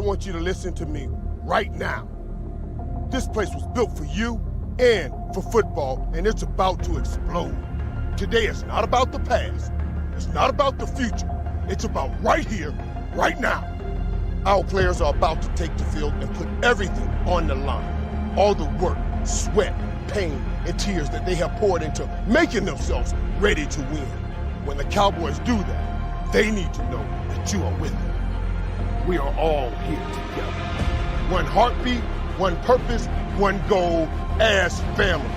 want you to listen to me right now. This place was built for you and for football, and it's about to explode. Today is not about the past. It's not about the future. It's about right here, right now. Our players are about to take the field and put everything on the line. All the work, sweat, pain, and tears that they have poured into making themselves ready to win. When the Cowboys do that, they need to know that you are with them. We are all here together. One heartbeat, one purpose, one goal as family.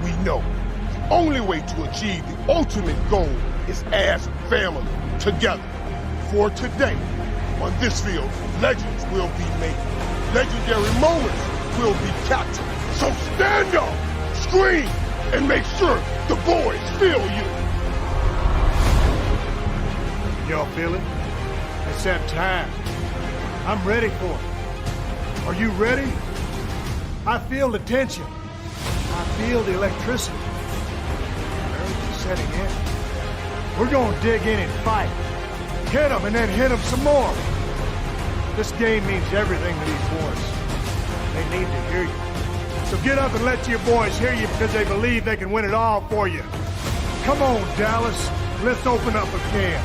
We know the only way to achieve the ultimate goal is as family, together. For today, on this field, legends will be made. Legendary moments will be captured. So stand up, scream, and make sure the boys feel you. Y'all feel it? It's that time. I'm ready for it. Are you ready? I feel the tension. I feel the electricity. Nerves are setting in. We're gonna dig in and fight. Hit them and then hit them some more. This game means everything to these boys. They need to hear you. So get up and let your boys hear you because they believe they can win it all for you. Come on, Dallas. Let's open up a can.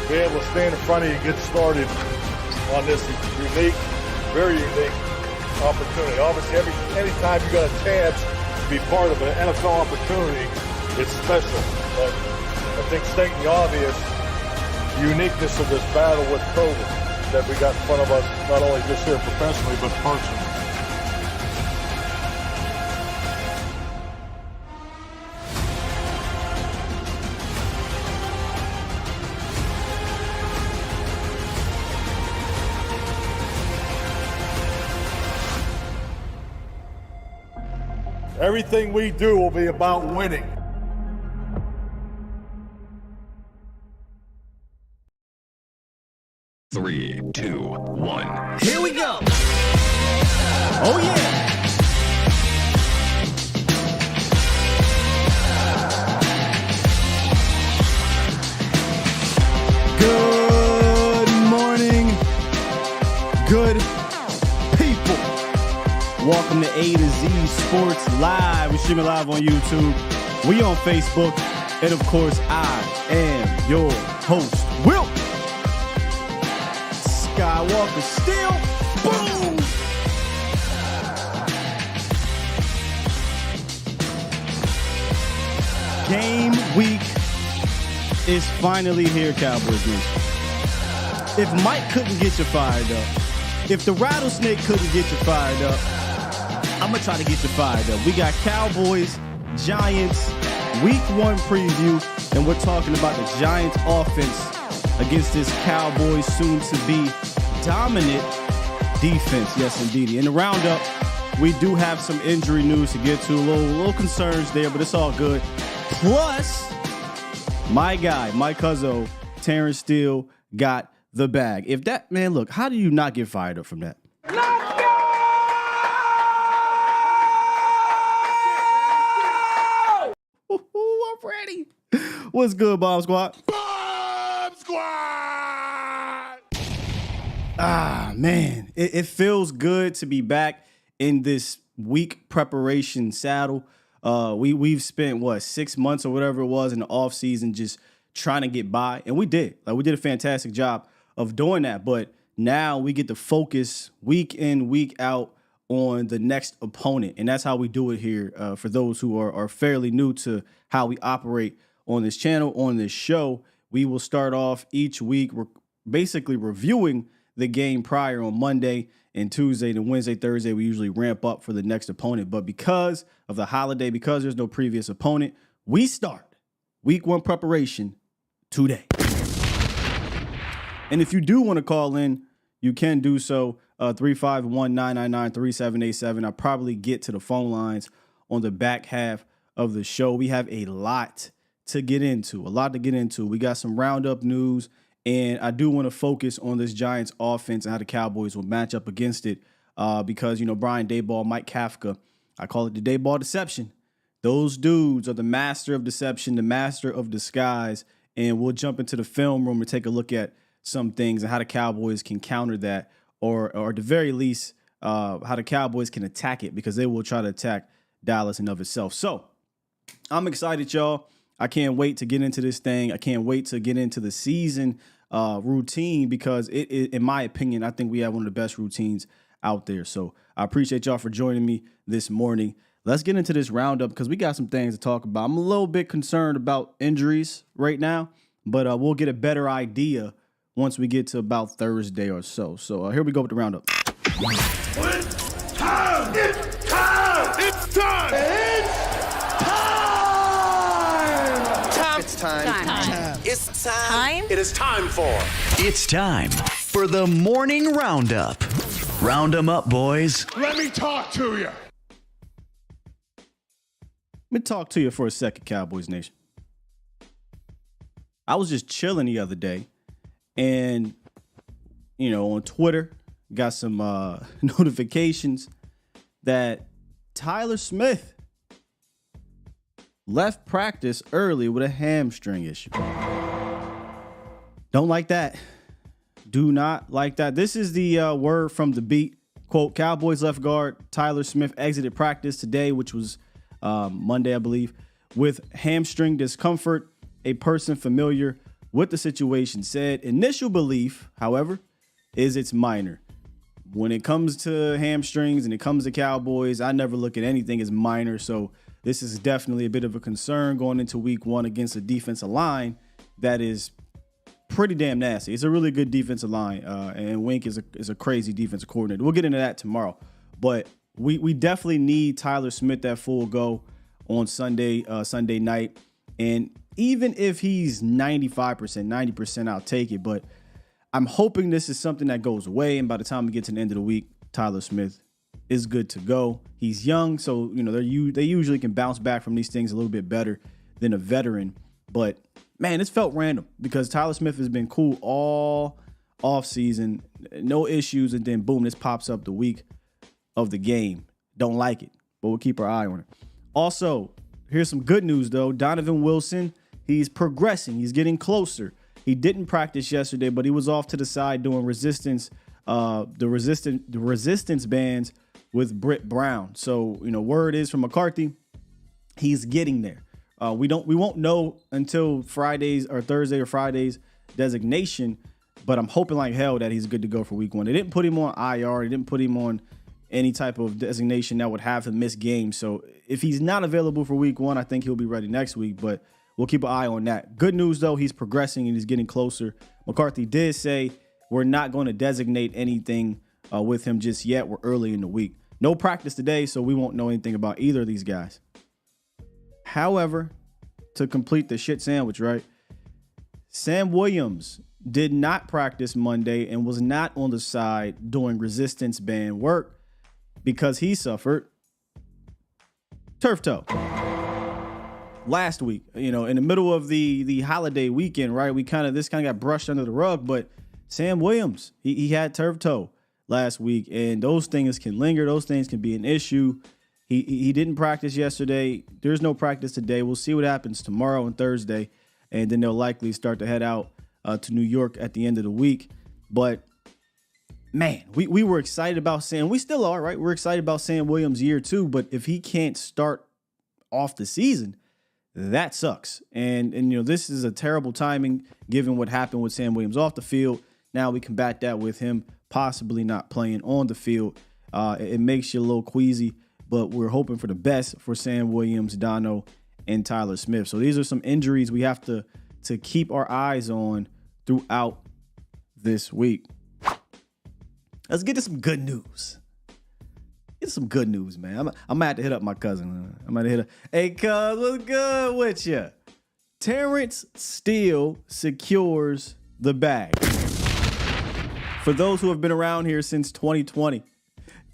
Be able to stand in front of you and get started on this unique, very unique opportunity. Obviously, anytime you got a chance to be part of an NFL opportunity, it's special. But I think stating the obvious, the uniqueness of this battle with COVID that we got in front of us, not only this year professionally, but personally. Everything we do will be about winning. Three, two, one. Here we go. Oh, yeah. Good morning. Good people. Welcome to A to Z Sports Live. We're streaming live on YouTube. We on Facebook. And of course, I am your host, Will Skywalker. Still, boom! Game week is finally here, Cowboys Nation. If Mike couldn't get you fired up, if the rattlesnake couldn't get you fired up, I'm going to try to get you fired up. We got Cowboys, Giants, Week 1 preview, and we're talking about the Giants offense against this Cowboys soon-to-be dominant defense. Yes, indeed. In the roundup, we do have some injury news to get to. A little concerns there, but it's all good. Plus, my guy, my cousin, Terrence Steele, got the bag. If that, man, look, how do you not get fired up from that? I'm ready. What's good, Bomb Squad? Bomb Squad! Ah, man, it feels good to be back in this week preparation saddle. We've spent 6 months or whatever it was in the off season just trying to get by, and we did. We did a fantastic job of doing that. But now we get to focus week in, week out on the next opponent, and that's how we do it here. For those who are fairly new to how we operate on this channel, on this show, we will start off each week. We're basically reviewing the game prior on Monday and Tuesday, and Wednesday, Thursday, we usually ramp up for the next opponent. But because of the holiday, because there's no previous opponent, we start Week 1 preparation today. And if you do want to call in, you can do so. 351-999-3787. I'll probably get to the phone lines on the back half of the show. We have a lot to get into, We got some roundup news, and I do want to focus on this Giants offense and how the Cowboys will match up against it because, Brian Daboll, Mike Kafka, I call it the Daboll deception. Those dudes are the master of deception, the master of disguise, and we'll jump into the film room to take a look at some things and how the Cowboys can counter that, or at the very least, how the Cowboys can attack it, because they will try to attack Dallas in of itself. So I'm excited, y'all. I can't wait to get into this thing. I can't wait to get into the season routine, because it, in my opinion, I think we have one of the best routines out there. So I appreciate y'all for joining me this morning. Let's get into this roundup, because we got some things to talk about. I'm a little bit concerned about injuries right now, but we'll get a better idea once we get to about Thursday or so. So here we go with the roundup. It's time! It's time! It's time! It's time. It's time. It is time for. It's time for the morning roundup. Round 'em up, boys. Let me talk to you! Let me talk to you for a second, Cowboys Nation. I was just chilling the other day, and, on Twitter, got some notifications that Tyler Smith left practice early with a hamstring issue. Don't like that. Do not like that. This is the word from the beat. Quote, Cowboys left guard Tyler Smith exited practice today, which was Monday, I believe, with hamstring discomfort. A person familiar with the situation said initial belief, however, is it's minor. When it comes to hamstrings and it comes to Cowboys, I never look at anything as minor. So this is definitely a bit of a concern going into week one against a defensive line that is pretty damn nasty. It's a really good defensive line, and Wink is a crazy defensive coordinator. We'll get into that tomorrow. But we definitely need Tyler Smith at full go on Sunday night. And even if he's 95%, 90%, I'll take it. But I'm hoping this is something that goes away, and by the time we get to the end of the week, Tyler Smith is good to go. He's young, so they usually can bounce back from these things a little bit better than a veteran. But man, it's felt random, because Tyler Smith has been cool all offseason, no issues, and then boom, this pops up the week of the game. Don't like it, but we'll keep our eye on it. Also, here's some good news though. Donovan Wilson, he's progressing. He's getting closer. He didn't practice yesterday, but he was off to the side doing resistance bands with Britt Brown. So, word is from McCarthy, he's getting there. We won't know until Thursday or Friday's designation, but I'm hoping like hell that he's good to go for week one. They didn't put him on IR. They didn't put him on any type of designation that would have him miss games. So if he's not available for week one, I think he'll be ready next week, but we'll keep an eye on that. Good news though, he's progressing and he's getting closer. McCarthy did say we're not going to designate anything with him just yet. We're early in the week. No practice today, so we won't know anything about either of these guys. However, to complete the shit sandwich, right? Sam Williams did not practice Monday and was not on the side doing resistance band work because he suffered turf toe last week. In the middle of the holiday weekend, right? This kind of got brushed under the rug, but Sam Williams, he had turf toe last week, and those things can linger. Those things can be an issue. He didn't practice yesterday. There's no practice today. We'll see what happens tomorrow and Thursday, and then they'll likely start to head out to New York at the end of the week. But man, we were excited about Sam. We still are, right? We're excited about Sam Williams' year too. But if he can't start off the season, that sucks. And this is a terrible timing given what happened with Sam Williams off the field. Now we combat that with him possibly not playing on the field. It makes you a little queasy, but we're hoping for the best for Sam Williams, Dono, and Tyler Smith. So these are some injuries we have to keep our eyes on throughout this week. Let's get to some good news. Get some good news, man. I'm gonna have to hit up my cousin. I'm gonna hit up. Hey, cuz, what's good with you? Terrence Steele secures the bag. For those who have been around here since 2020,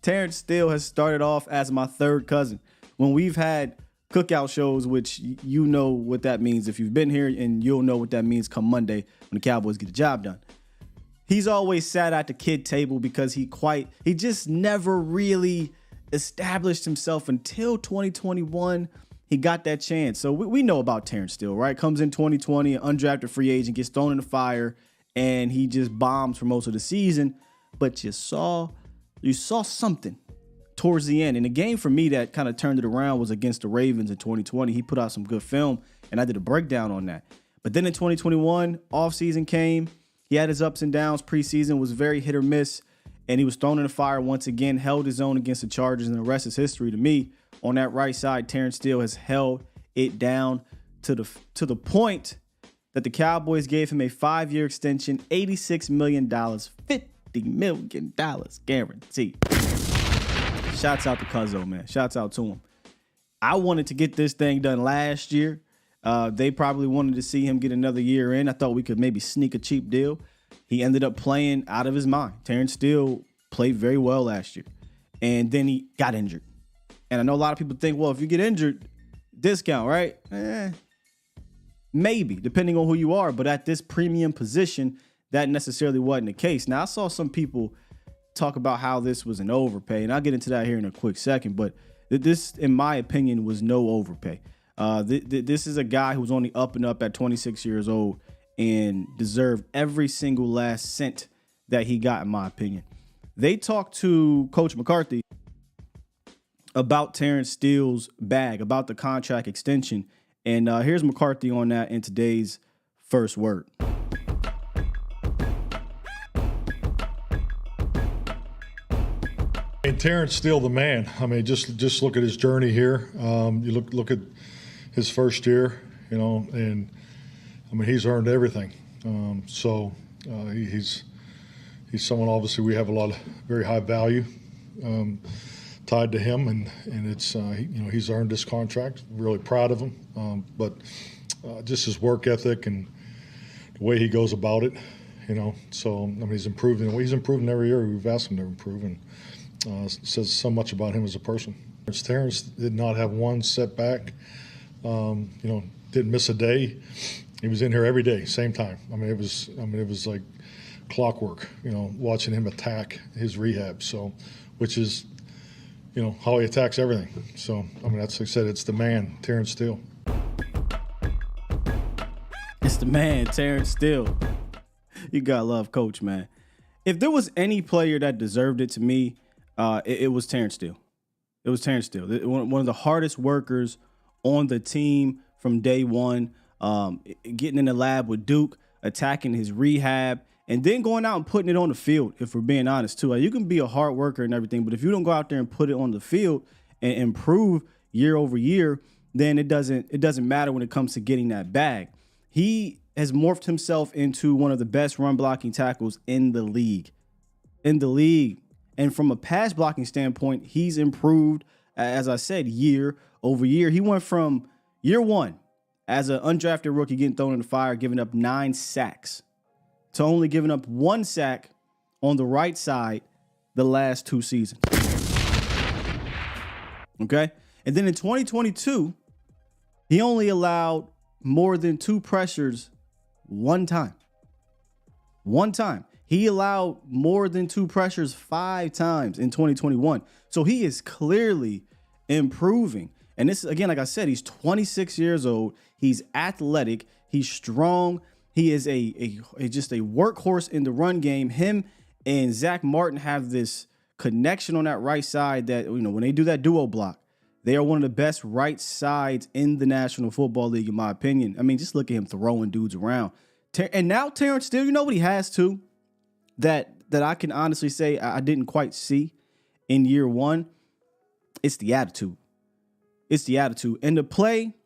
Terrence Steele has started off as my third cousin. When we've had cookout shows, which you know what that means if you've been here, and you'll know what that means come Monday when the Cowboys get the job done. He's always sat at the kid table because he just never really established himself until 2021 he got that chance. So we know about Terrence Steele, right? Comes in 2020, an undrafted free agent, gets thrown in the fire, and he just bombs for most of the season. But you saw something towards the end. And the game for me that kind of turned it around was against the Ravens in 2020. He put out some good film, and I did a breakdown on that. But then in 2021, offseason came. He had his ups and downs. Preseason was very hit or miss, and he was thrown in the fire once again, held his own against the Chargers, and the rest is history to me. On that right side, Terrence Steele has held it down to the point that the Cowboys gave him a 5-year extension, $86 million, $50 million guaranteed. Shouts out to Cuzzo, man. Shouts out to him. I wanted to get this thing done last year. They probably wanted to see him get another year in. I thought we could maybe sneak a cheap deal. He ended up playing out of his mind. Terrence Steele played very well last year. And then he got injured. And I know a lot of people think, well, if you get injured, discount, right? Maybe, depending on who you are. But at this premium position, that necessarily wasn't the case. Now, I saw some people talk about how this was an overpay, and I'll get into that here in a quick second. But this, in my opinion, was no overpay. This is a guy who's on the up and up at 26 years old and deserved every single last cent that he got, in my opinion. They talked to Coach McCarthy about Terrence Steele's bag, about the contract extension. And here's McCarthy on that in today's first word. And Terrence Steele, the man. I mean, just look at his journey here. You look at his first year, and I mean, he's earned everything. He's someone, obviously we have a lot of very high value tied to him, and it's he's earned this contract. Really proud of him, but just his work ethic and the way he goes about it, So I mean, he's improving. He's improving every year. We've asked him to improve, and says so much about him as a person. Terrence did not have one setback. Didn't miss a day. He was in here every day, same time. I mean, it was like clockwork. Watching him attack his rehab. So, which is, how he attacks everything. So, I mean, that's like I said, it's the man, Terrence Steele. It's the man, Terrence Steele. You gotta love Coach, man. If there was any player that deserved it to me, it was Terrence Steele. It was Terrence Steele, one of the hardest workers on the team from day one, getting in the lab with Duke, attacking his rehab, and then going out and putting it on the field, if we're being honest, too. Like, you can be a hard worker and everything, but if you don't go out there and put it on the field and improve year over year, then it doesn't matter when it comes to getting that bag. He has morphed himself into one of the best run blocking tackles in the league. And from a pass blocking standpoint, he's improved, as I said, year over year. He went from year one as an undrafted rookie getting thrown in the fire, giving up 9 sacks, to only giving up 1 sack on the right side the last 2 seasons. Okay? And then in 2022, he only allowed more than 2 pressures one time. He allowed more than 2 pressures 5 times in 2021. So he is clearly improving. And this, again, like I said, he's 26 years old. He's athletic. He's strong. He is just a workhorse in the run game. Him and Zach Martin have this connection on that right side that, when they do that duo block, they are one of the best right sides in the National Football League, in my opinion. I mean, just look at him throwing dudes around. And now Terrence Steele, you know what he has too, that I can honestly say I didn't quite see in year one? It's the attitude. And the play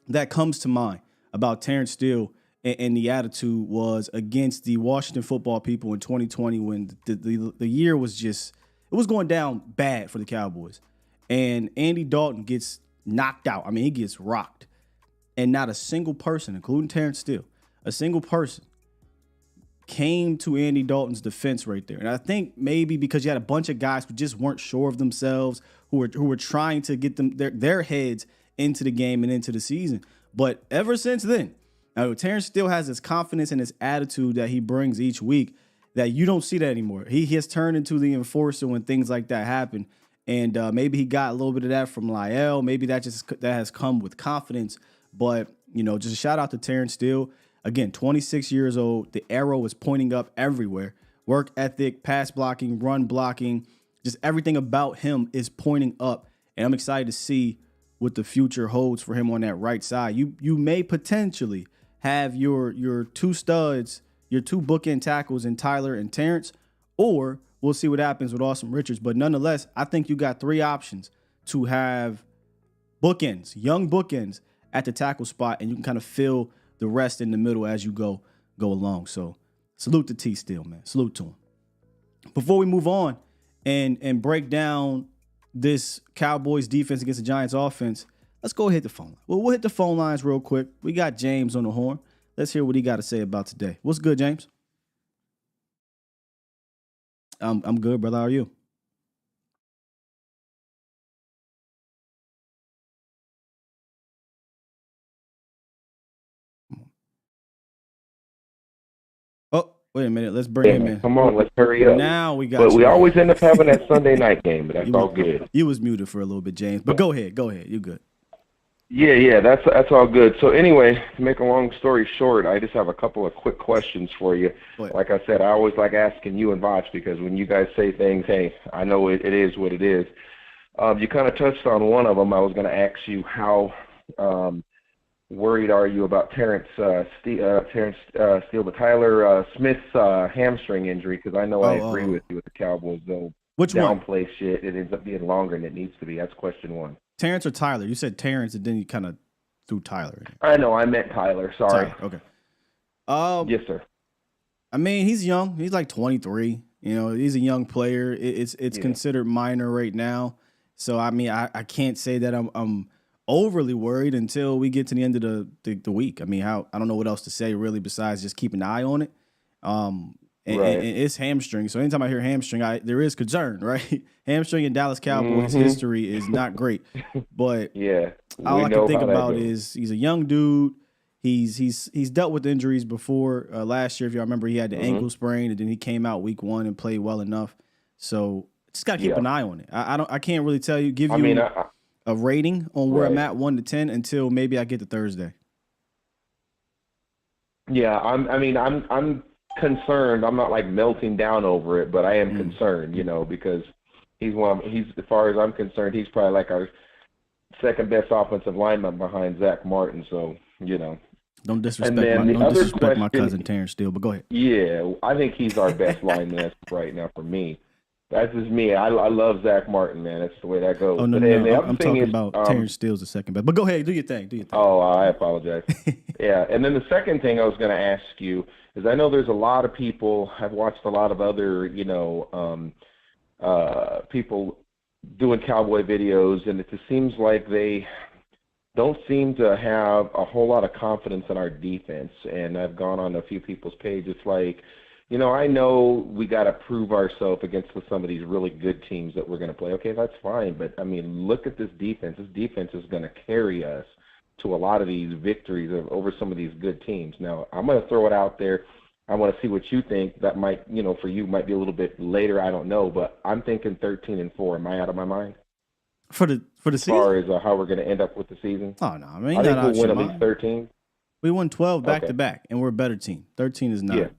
that comes to mind about Terrence Steele and the attitude was against the Washington football people in 2020 when the year was just, it was going down bad for the Cowboys. And Andy Dalton gets knocked out. I mean, he gets rocked. And not a single person, including Terrence Steele, a single person came to Andy Dalton's defense right there. And I think maybe because you had a bunch of guys who just weren't sure of themselves, who were trying to get them their heads into the game and into the season. But ever since then, Terrence Steele has this confidence and this attitude that he brings each week that you don't see that anymore. He has turned into the enforcer when things like that happen. And maybe he got a little bit of that from Lyle. Maybe that has come with confidence. But, just a shout out to Terrence Steele. Again, 26 years old. The arrow is pointing up everywhere. Work ethic, pass blocking, run blocking, just everything about him is pointing up. And I'm excited to see what the future holds for him on that right side. You may potentially have your two studs, your two bookend tackles in Tyler and Terrence, or we'll see what happens with Austin Richards. But nonetheless, I think you got three options to have bookends, young bookends at the tackle spot, and you can kind of fill the rest in the middle as you go along. So salute to T Steele, man. Salute to him. Before we move on and break down this Cowboys defense against the Giants offense, let's go hit the phone line. Well, we'll hit the phone lines real quick. We got James on the horn. Let's hear what he got to say about today. What's good, James? I'm good, brother. How are you? Oh, wait a minute. Let's bring him in. Come on, let's hurry up. Now we got But you. we always end up having that Sunday night game, but that's all good. You was muted for a little bit, James. But go ahead. You good. Yeah, that's all good. So anyway, to make a long story short, I just have a couple of quick questions for you. Like I said, I always like asking you and Voch because when you guys say things, hey, I know it is what it is. You kind of touched on one of them. I was going to ask you how worried are you about Terrence Steele, but Tyler Smith's hamstring injury? Because I know I agree with you with the Cowboys. They'll downplay shit. It ends up being longer than it needs to be. That's question one. Terrence or Tyler? You said Terrence, and then you kind of threw Tyler in. I know. I meant Tyler. Sorry. Tyler, okay. Yes, sir. I mean, he's young. He's like 23. He's a young player. It's considered minor right now. So, I mean, I can't say that I'm overly worried until we get to the end of the week. I mean, I don't know what else to say really besides just keep an eye on it. And it's hamstring. So anytime I hear hamstring, there is concern, right? Hamstring in Dallas Cowboys history is not great. But all I can think about is he's a young dude. He's dealt with injuries before. Last year, if you remember, he had the ankle sprain, and then he came out week 1 and played well enough. So just gotta keep an eye on it. I can't really give you a rating on where I'm at 1 to 10 until maybe I get to Thursday. Yeah, I'm concerned. I'm not like melting down over it, but I am concerned, because he's as far as I'm concerned, he's probably like our second best offensive lineman behind Zach Martin. So, Don't disrespect my cousin Terrence Steele, but go ahead. Yeah, I think he's our best lineman right now for me. That's just me. I love Zach Martin, man. That's the way that goes. Oh, no, I'm talking about Terrence Steele's the second best. But go ahead, do your thing. Oh, I apologize. Yeah, and then the second thing I was going to ask you is I know there's a lot of people, I've watched a lot of other, people doing Cowboy videos, and it just seems like they don't seem to have a whole lot of confidence in our defense. And I've gone on a few people's pages. It's like, I know we got to prove ourselves against some of these really good teams that we're going to play. Okay, that's fine. But, I mean, look at this defense. This defense is going to carry us to a lot of these victories over some of these good teams. Now, I'm going to throw it out there. I want to see what you think. That might, for you might be a little bit later. I don't know. But I'm thinking 13-4. Am I out of my mind? For the season? As far as how we're going to end up with the season? Oh, no. I mean, I think we'll win at least 13. We won 12 back-to-back, and we're a better team. 13 is not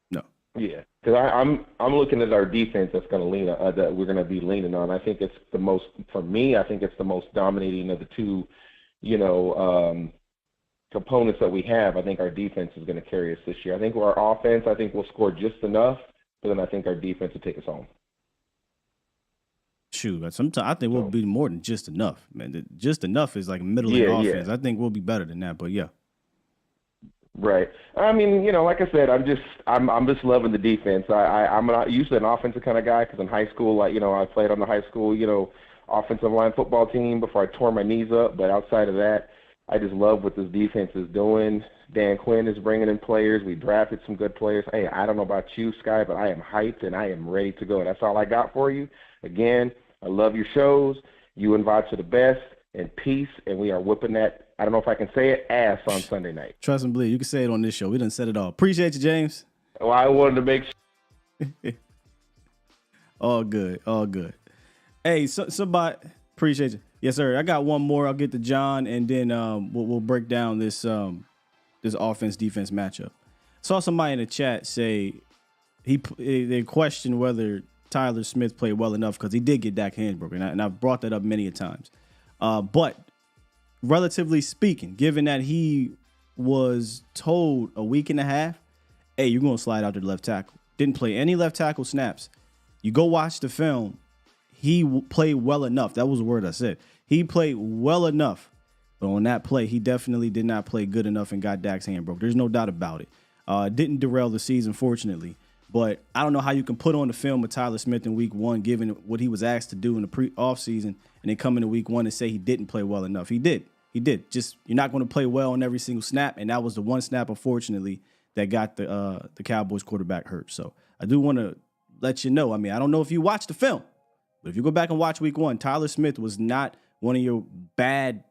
no. Yeah, because I'm looking at our defense that's going to lean that we're going to be leaning on. I think it's the most, for me, I think it's the most dominating of the two, components that we have. I think our defense is going to carry us this year. I think our offense, I think we'll score just enough, but then I think our defense will take us home. Shoot, sometimes I think we'll be more than just enough, man. Just enough is like middle of the offense. I think we'll be better than that, but yeah. Right. I mean, like I said, I'm just loving the defense. I'm not usually an offensive kind of guy because in high school, I played on the high school, offensive line football team before I tore my knees up. But outside of that, I just love what this defense is doing. Dan Quinn is bringing in players. We drafted some good players. Hey, I don't know about you, Sky, but I am hyped and I am ready to go. That's all I got for you. Again, I love your shows. You and Voch are the best. And peace. And we are whipping that, I don't know if I can say it, ass on Sunday night. Trust and believe. You can say it on this show. We done said it all. Appreciate you, James. Well, I wanted to make sure. All good. Hey, somebody appreciate you. Yes, sir. I got one more. I'll get to John, and then we'll break down this offense defense matchup. Saw somebody in the chat say they questioned whether Tyler Smith played well enough because he did get Dak hands broken, and I've brought that up many a times. But relatively speaking, given that he was told a week and a half, hey, you're gonna slide out to the left tackle. Didn't play any left tackle snaps. You go watch the film. He played well enough. That was the word I said. He played well enough. But on that play, he definitely did not play good enough and got Dak's hand broke. There's no doubt about it. Didn't derail the season, fortunately. But I don't know how you can put on the film with Tyler Smith in week one, given what he was asked to do in the offseason, and then come into week one and say he didn't play well enough. He did. He did. Just you're not going to play well on every single snap, and that was the one snap, unfortunately, that got the Cowboys quarterback hurt. So I do want to let you know. I mean, I don't know if you watched the film, but if you go back and watch week one, Tyler Smith was not one of your bad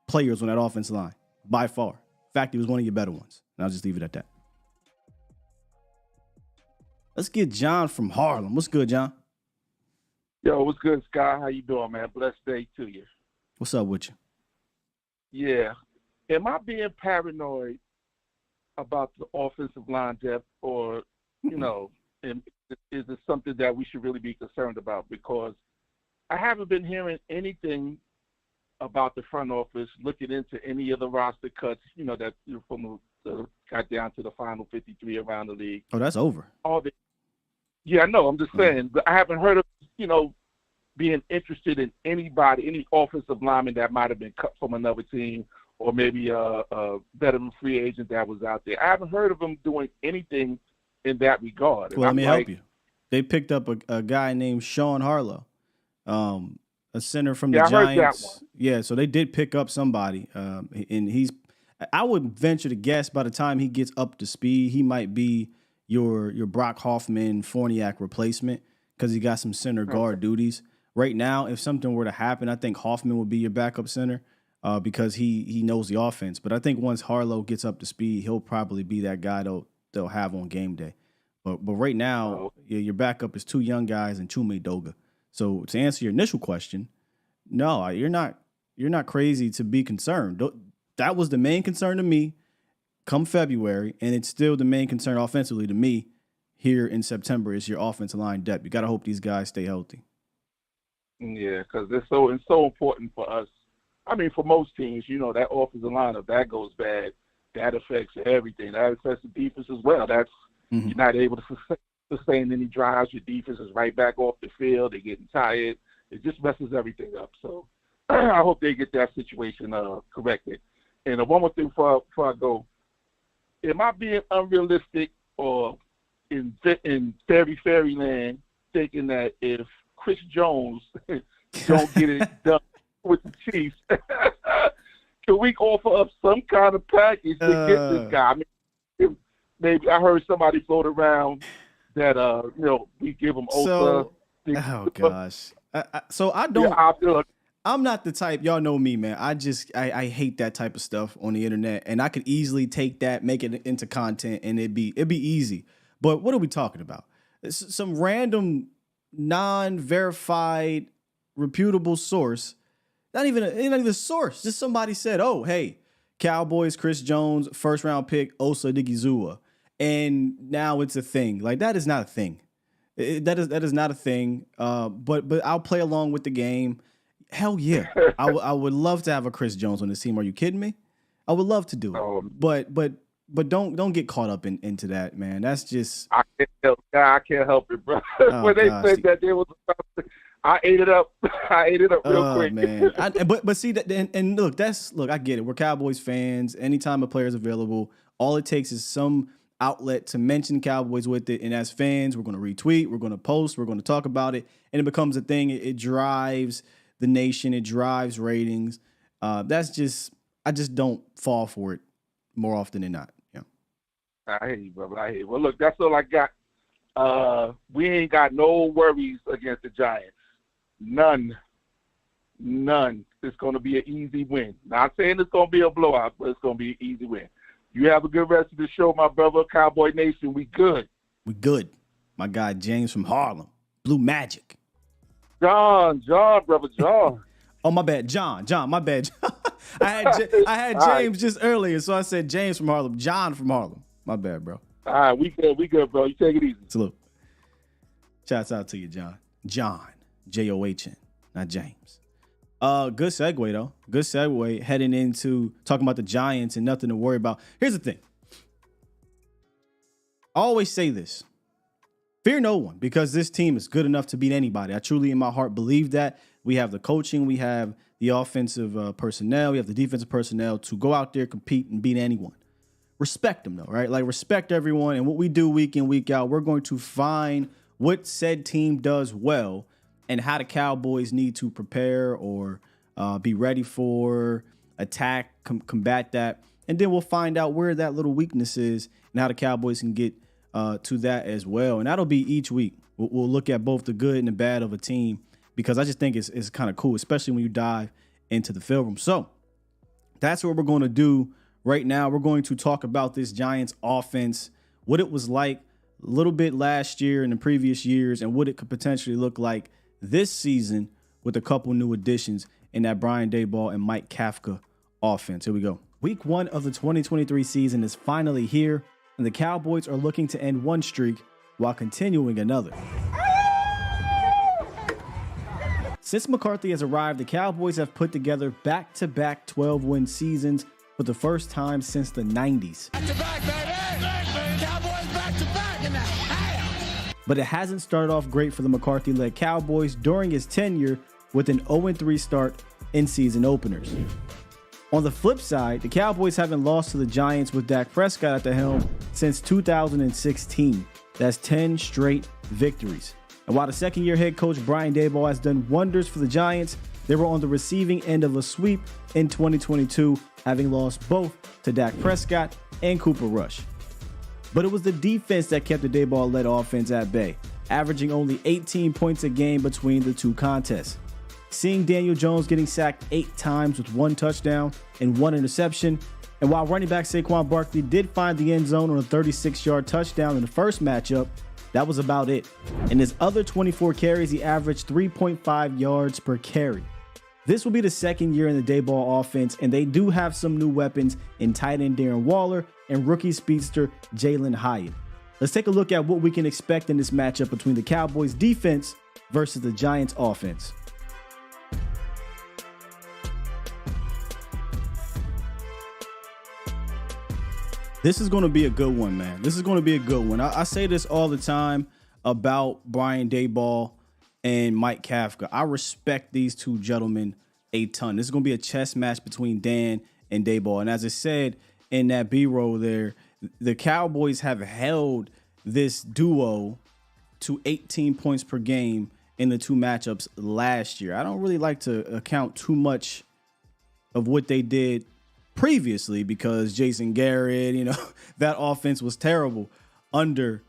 players on that offensive line, by far. In fact, he was one of your better ones. And I'll just leave it at that. Let's get John from Harlem. What's good, John? Yo, what's good, Sky? How you doing, man? Blessed day to you. What's up with you? Yeah. Am I being paranoid about the offensive line depth, or, is it something that we should really be concerned about? Because I haven't been hearing anything about the front office looking into any of the roster cuts, that from the got down to the final 53 around the league. Oh, that's over. Yeah, I know. I'm just saying, but I haven't heard of, being interested in anybody, any offensive lineman that might have been cut from another team, or maybe a veteran free agent that was out there. I haven't heard of them doing anything in that regard. Well, let me help you. They picked up a guy named Sean Harlow, a center from the Giants. I heard that one. Yeah, so they did pick up somebody, and I would venture to guess by the time he gets up to speed, he might be your Brock Hoffman Forniak replacement because he got some center guard duties. Right now, if something were to happen, I think Hoffman would be your backup center because he knows the offense. But I think once Harlow gets up to speed, he'll probably be that guy they'll have on game day. But right now, your backup is two young guys and Chume Doga. So to answer your initial question, no, you're not crazy to be concerned. That was the main concern to me come February, and it's still the main concern offensively to me here in September is your offensive line depth. You got to hope these guys stay healthy. Yeah, because it's so important for us. I mean, for most teams, that offensive line, if that goes bad, that affects everything. That affects the defense as well. That's You're not able to sustain any drives. Your defense is right back off the field. They're getting tired. It just messes everything up. So I hope they get that situation corrected. And one more thing before I go. Am I being unrealistic or in fairyland thinking that if Chris Jones don't get it done with the Chiefs, can we offer up some kind of package to get this guy? I mean, maybe I heard somebody float around that we give him Osa. Oh gosh. So I don't. Yeah, I'm not the type. Y'all know me, man. I hate that type of stuff on the internet, and I could easily take that, make it into content, and it'd be easy. But what are we talking about? It's some random, non-verified, reputable source. Not even a source. Just somebody said, "Oh, hey, Cowboys, Chris Jones, first round pick, Osa Digizua," and now it's a thing. Like that is not a thing. That is not a thing. But I'll play along with the game. Hell yeah. I would love to have a Chris Jones on this team. Are you kidding me? I would love to do it. But don't get caught up into that, man. That's just I can't help it, bro. When they said that there was I ate it up. Real quick. Man. But see that and look, I get it. We're Cowboys fans. Anytime a player is available, all it takes is some outlet to mention Cowboys with it. And as fans, we're going to retweet, we're going to post, we're going to talk about it, and it becomes a thing. It drives the nation. It drives ratings. I just don't fall for it more often than not. Yeah. I hear you, brother. I hear you. Well, look, that's all I got. We ain't got no worries against the Giants. None. It's going to be an easy win. Not saying it's going to be a blowout, but it's going to be an easy win. You have a good rest of the show, my brother. Cowboy Nation, we good. We good. My guy James from Harlem. Blue Magic. John, brother John. Oh, my bad. John, my bad. I had James just earlier, so I said James from Harlem. John from Harlem. My bad, bro. All right, we good, bro. You take it easy. Salute. Shouts out to you, John. John, John, not James. Good segue, though. Good segue heading into talking about the Giants and nothing to worry about. Here's the thing. I always say this. Fear no one, because this team is good enough to beat anybody. I truly, in my heart, believe that. We have the coaching. We have the offensive personnel. We have the defensive personnel to go out there, compete, and beat anyone. Respect them, though, right? Like, respect everyone. And what we do week in, week out, we're going to find what said team does well and how the Cowboys need to prepare or be ready for, attack, combat that. And then we'll find out where that little weakness is and how the Cowboys can get to that as well. And that'll be each week. We'll look at both the good and the bad of a team, because I just think it's kind of cool, especially when you dive into the film room. So that's what we're going to do right now. We're going to talk about this Giants offense, what it was like a little bit last year and the previous years, and what it could potentially look like this season with a couple new additions in that Brian Daboll and Mike Kafka offense. Here we go. Week 1 of the 2023 season is finally here, and the Cowboys are looking to end one streak while continuing another. Since McCarthy has arrived, the Cowboys have put together back-to-back 12-win seasons for the first time since the 90s. Back-to-back, baby! Cowboys back-to-back in the house! But it hasn't started off great for the McCarthy-led Cowboys during his tenure, with an 0-3 start in season openers. On the flip side, the Cowboys haven't lost to the Giants with Dak Prescott at the helm since 2016. That's 10 straight victories. And while the second-year head coach Brian Daboll has done wonders for the Giants, they were on the receiving end of a sweep in 2022, having lost both to Dak Prescott and Cooper Rush. But it was the defense that kept the Daboll-led offense at bay, averaging only 18 points a game between the two contests. Seeing Daniel Jones getting sacked 8 times with 1 touchdown and 1 interception, and while running back Saquon Barkley did find the end zone on a 36-yard touchdown in the first matchup, that was about it. In his other 24 carries, he averaged 3.5 yards per carry. This will be the second year in the Daboll offense, and they do have some new weapons in tight end Darren Waller and rookie speedster Jalen Hyatt. Let's take a look at what we can expect in this matchup between the Cowboys defense versus the Giants offense. This is going to be a good one, man. This is going to be a good one. I say this all the time about Brian Daboll and Mike Kafka. I respect these two gentlemen a ton. This is going to be a chess match between Dan and Daboll. And as I said in that B-roll there, the Cowboys have held this duo to 18 points per game in the two matchups last year. I don't really like to account too much of what they did previously, because Jason Garrett, that offense was terrible under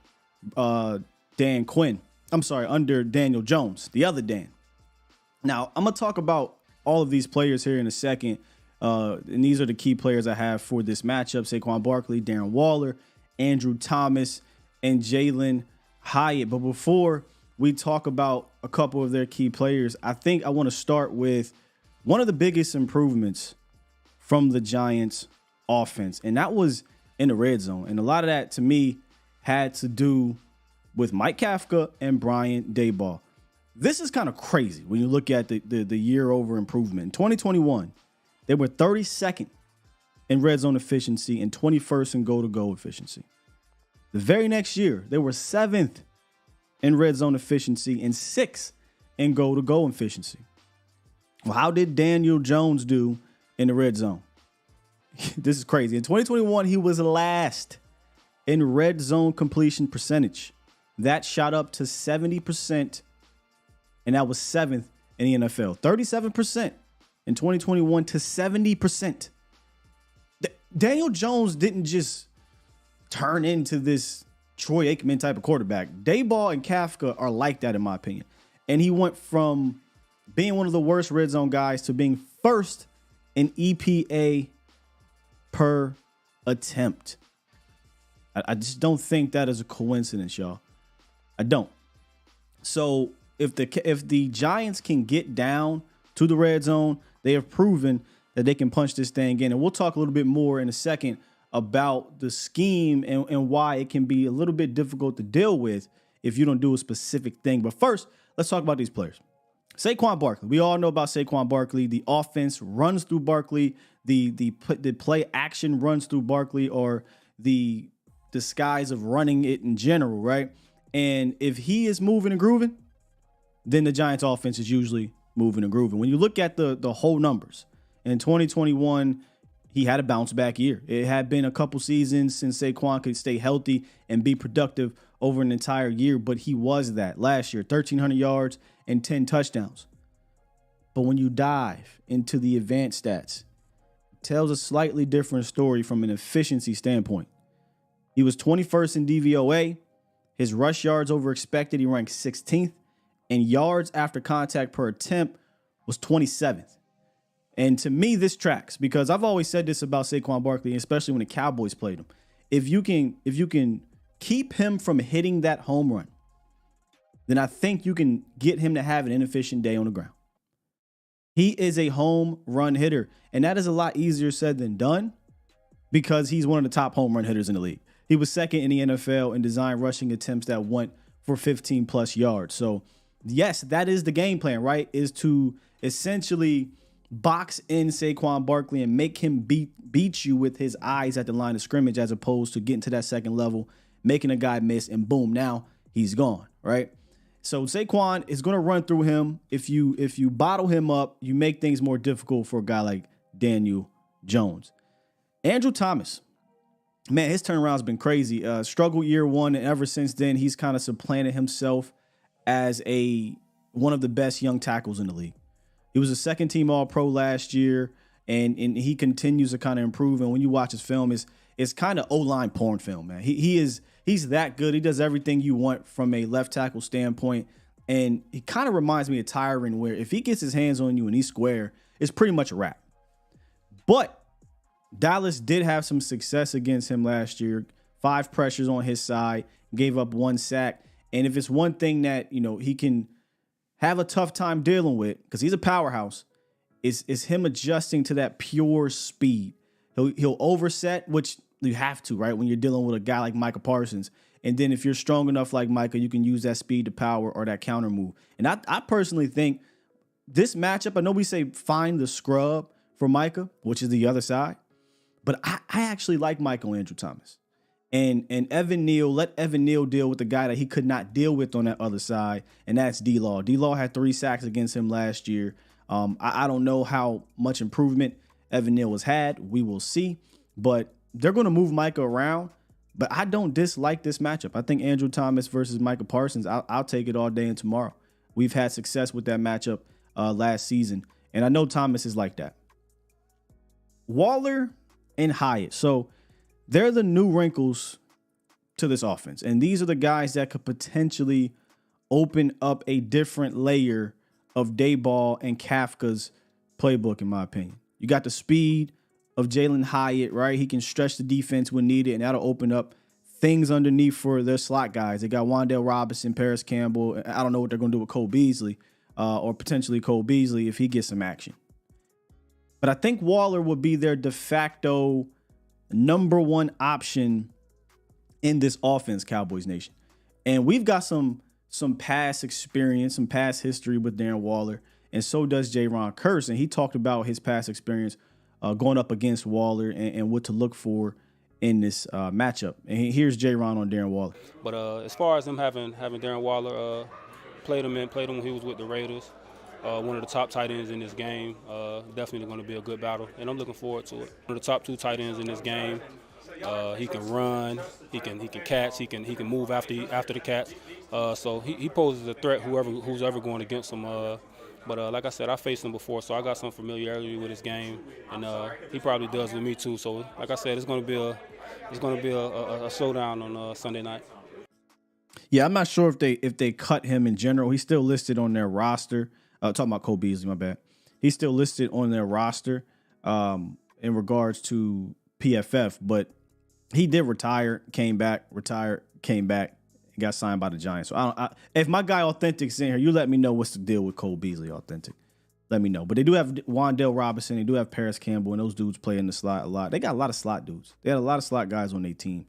Dan Quinn. I'm sorry, under Daniel Jones, the other Dan. Now, I'm going to talk about all of these players here in a second. And these are the key players I have for this matchup: Saquon Barkley, Darren Waller, Andrew Thomas, and Jalen Hyatt. But before we talk about a couple of their key players, I think I want to start with one of the biggest improvements from the Giants offense, and that was in the red zone. And a lot of that, to me, had to do with Mike Kafka and Brian Daboll. This is kind of crazy when you look at the year over improvement. In 2021, they were 32nd in red zone efficiency and 21st in goal-to-goal efficiency. The very next year, they were 7th in red zone efficiency and 6th in goal-to-goal efficiency. Well, how did Daniel Jones do in the red zone? This is crazy. In 2021, he was last in red zone completion percentage. That shot up to 70%, and that was 7th in the NFL. 37% in 2021 to 70%. Daniel Jones didn't just turn into this Troy Aikman type of quarterback. Daboll and Kafka are like that, in my opinion. And he went from being one of the worst red zone guys to being first in EPA per attempt. I just don't think that is a coincidence, y'all. I don't. So if the Giants can get down to the red zone, they have proven that they can punch this thing in. And we'll talk a little bit more in a second about the scheme and why it can be a little bit difficult to deal with if you don't do a specific thing. But first, let's talk about these players. Saquon Barkley. We all know about Saquon Barkley. The offense runs through Barkley. The play action runs through Barkley, or the disguise of running it in general, right? And if he is moving and grooving, then the Giants offense is usually moving and grooving. When you look at the whole numbers, in 2021, he had a bounce back year. It had been a couple seasons since Saquon could stay healthy and be productive over an entire year, but he was that last year, 1,300 yards and 10 touchdowns. But when you dive into the advanced stats, it tells a slightly different story from an efficiency standpoint. He was 21st in DVOA. His rush yards over expected, he ranked 16th. And yards after contact per attempt was 27th. And to me, this tracks, because I've always said this about Saquon Barkley, especially when the Cowboys played him. If you can keep him from hitting that home run, then I think you can get him to have an inefficient day on the ground. He is a home run hitter, and that is a lot easier said than done because he's one of the top home run hitters in the league. He was second in the NFL in design rushing attempts that went for 15 plus yards. So yes, that is the game plan, right? Is to essentially box in Saquon Barkley and make him beat you with his eyes at the line of scrimmage, as opposed to getting to that second level, making a guy miss, and boom, now he's gone, right? So Saquon is going to run through him. If you bottle him up, you make things more difficult for a guy like Daniel Jones. Andrew Thomas, man, his turnaround's been crazy. Struggled year one, and ever since then, he's kind of supplanted himself as one of the best young tackles in the league. He was a second team All-Pro last year, and he continues to kind of improve. And when you watch his film, it's kind of O-line porn film, man. He's that good. He does everything you want from a left tackle standpoint. And he kind of reminds me of Tyron, where if he gets his hands on you and he's square, it's pretty much a wrap. But Dallas did have some success against him last year. 5 pressures on his side, gave up 1 sack. And if it's one thing that, he can have a tough time dealing with, because he's a powerhouse, is him adjusting to that pure speed. He'll overset, which you have to, right, when you're dealing with a guy like Micah Parsons. And then if you're strong enough like Micah, you can use that speed to power or that counter move. And I personally think this matchup, I know we say find the scrub for Micah, which is the other side, but I actually like Michael Andrew Thomas. And Evan Neal, let Evan Neal deal with the guy that he could not deal with on that other side, and that's D-Law. D-Law had 3 sacks against him last year. I don't know how much improvement Evan Neal has had. We will see. But they're going to move Micah around. But I don't dislike this matchup. I think Andrew Thomas versus Micah Parsons, I'll take it all day and tomorrow. We've had success with that matchup last season, and I know Thomas is like that. Waller and Hyatt. So they're the new wrinkles to this offense. And these are the guys that could potentially open up a different layer of Dayball and Kafka's playbook, in my opinion. You got the speed of Jalen Hyatt, right? He can stretch the defense when needed, and that'll open up things underneath for their slot guys. They got Wan'Dale Robinson, Paris Campbell. I don't know what they're going to do with Cole Beasley, or potentially Cole Beasley if he gets some action. But I think Waller would be their de facto number one option in this offense, Cowboys Nation. And we've got some past experience, some past history with Darren Waller, and so does Jaron Kearse. And he talked about his past experience going up against Waller and what to look for in this matchup. And here's Jaron on Darren Waller. But as far as him having Darren Waller played him when he was with the Raiders, one of the top tight ends in this game, definitely going to be a good battle, and I'm looking forward to it. One of the top 2 tight ends in this game. He can run, he can catch, he can move after the catch. So he poses a threat who's ever going against him. But like I said, I faced him before, so I got some familiarity with his game, and he probably does with me too. So like I said, it's going to be a showdown on Sunday night. Yeah, I'm not sure if they cut him in general. He's still listed on their roster. Talking about Cole Beasley, my bad. He's still listed on their roster in regards to PFF, but he did retire, came back, He got signed by the Giants. So if my guy Authentic's in here, you let me know what's the deal with Cole Beasley, Authentic. Let me know. But they do have Wan'Dale Robinson. They do have Paris Campbell, and those dudes play in the slot a lot. They got a lot of slot dudes. They had a lot of slot guys on their team.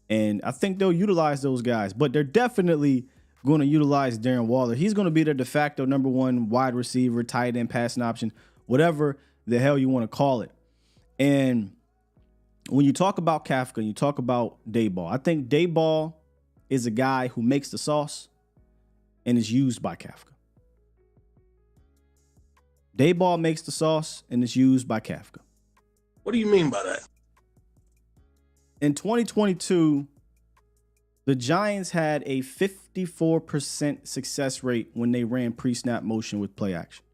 And I think they'll utilize those guys. But they're definitely going to utilize Darren Waller. He's going to be their de facto number one wide receiver, tight end, passing option, whatever the hell you want to call it. And when you talk about Kafka and you talk about Dayball, I think Dayball is a guy who makes the sauce and is used by Kafka. Dayball makes the sauce and is used by Kafka. What do you mean by that? In 2022, the Giants had a 54% success rate when they ran pre-snap motion with play action.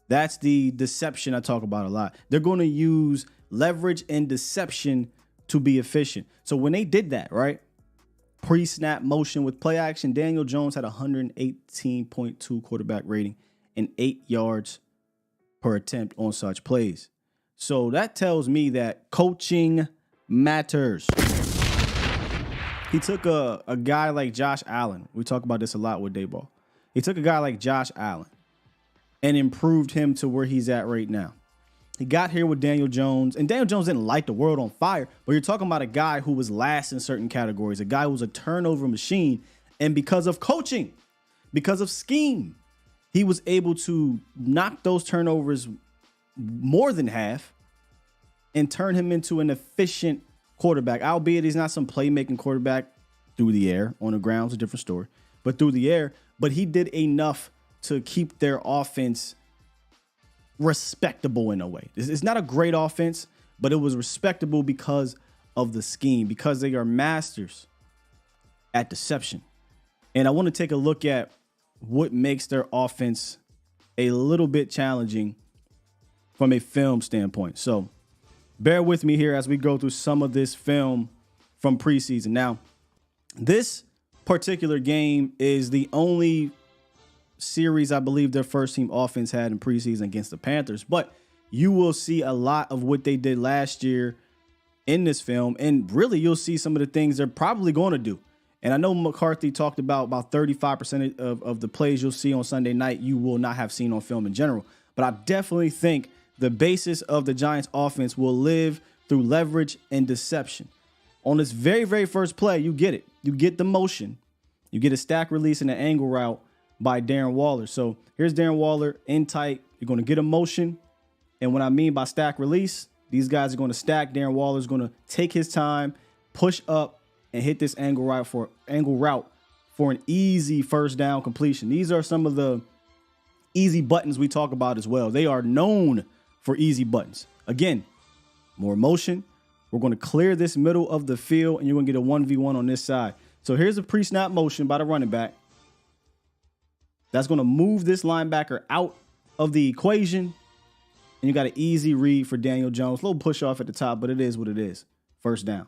That's the deception I talk about a lot. They're going to use leverage and deception to be efficient. So when they did that, right? Pre-snap motion with play action, Daniel Jones had 118.2 quarterback rating and 8 yards per attempt on such plays. So that tells me that coaching matters. He took a guy like Josh Allen. We talk about this a lot with Dayball. He took a guy like Josh Allen and improved him to where he's at right now. He got here with Daniel Jones, and Daniel Jones didn't light the world on fire, but you're talking about a guy who was last in certain categories, a guy who was a turnover machine, and because of coaching, because of scheme, he was able to knock those turnovers more than half and turn him into an efficient quarterback, albeit he's not some playmaking quarterback through the air. On the ground, it's a different story, but through the air. But he did enough to keep their offense respectable in a way. It's not a great offense, but it was respectable because of the scheme, because they are masters at deception. And I want to take a look at what makes their offense a little bit challenging from a film standpoint. So bear with me here as we go through some of this film from preseason. Now, this particular game is the only series I believe their first team offense had in preseason against the Panthers, but you will see a lot of what they did last year in this film, and really you'll see some of the things they're probably going to do. And I know McCarthy talked about 35% of the plays you'll see on Sunday night you will not have seen on film in general, but I definitely think the basis of the Giants offense will live through leverage and deception. On this very, very first play, you get it. You get the motion. You get a stack release and an angle route by Darren Waller. So here's Darren Waller in tight. You're going to get a motion. And what I mean by stack release, these guys are going to stack. Darren Waller is going to take his time, push up, and hit this angle route for an easy first down completion. These are some of the easy buttons we talk about as well. They are known for easy buttons. Again, more motion. We're going to clear this middle of the field, and you're going to get a 1v1 on this side. So here's a pre-snap motion by the running back. That's going to move this linebacker out of the equation. And you got an easy read for Daniel Jones. A little push off at the top, but it is what it is. First down.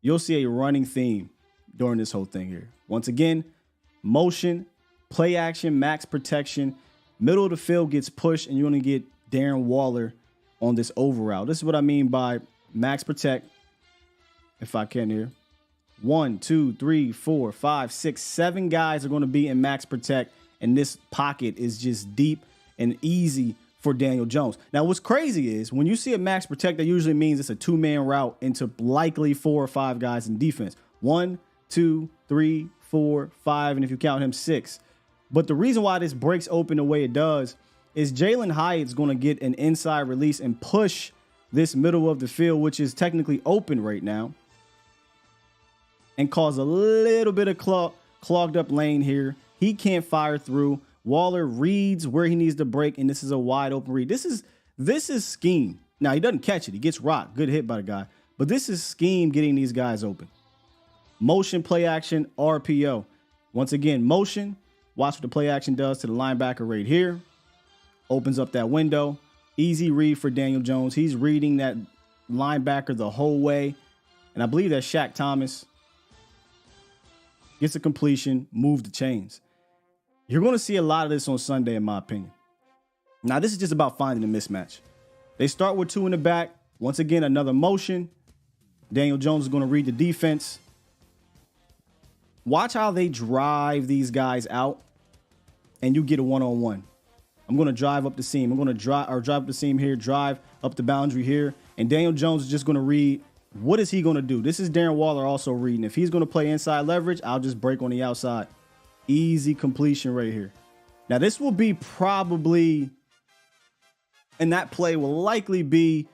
You'll see a running theme during this whole thing here. Once again, motion, play action, max protection. Middle of the field gets pushed, and you're going to get Darren Waller on this over route. This is what I mean by max protect. If I can here. 1, 2, 3, 4, 5, 6, 7 guys are going to be in max protect, and this pocket is just deep and easy for Daniel Jones. Now, what's crazy is when you see a max protect, that usually means it's a 2-man route into likely 4 or 5 guys in defense. 1, 2, 3, 4, 5, and if you count him, 6. But the reason why this breaks open the way it does is Jalen Hyatt's going to get an inside release and push this middle of the field, which is technically open right now, and cause a little bit of clogged up lane here. He can't fire through. Waller reads where he needs to break, and this is a wide open read. This is scheme. Now, he doesn't catch it. He gets rocked. Good hit by the guy. But this is scheme getting these guys open. Motion, play action, RPO. Once again, motion. Watch what the play action does to the linebacker right here. Opens up that window. Easy read for Daniel Jones. He's reading that linebacker the whole way. And I believe that's Shaq Thomas. Gets a completion, move the chains. You're going to see a lot of this on Sunday, in my opinion. Now, this is just about finding a mismatch. They start with 2 in the back. Once again, another motion. Daniel Jones is going to read the defense. Watch how they drive these guys out, and you get a one-on-one. I'm going to drive up the seam. I'm going to drive up the seam here, drive up the boundary here. And Daniel Jones is just going to read. What is he going to do? This is Darren Waller also reading. If he's going to play inside leverage, I'll just break on the outside. Easy completion right here. Now, this will be probably, and that play will likely be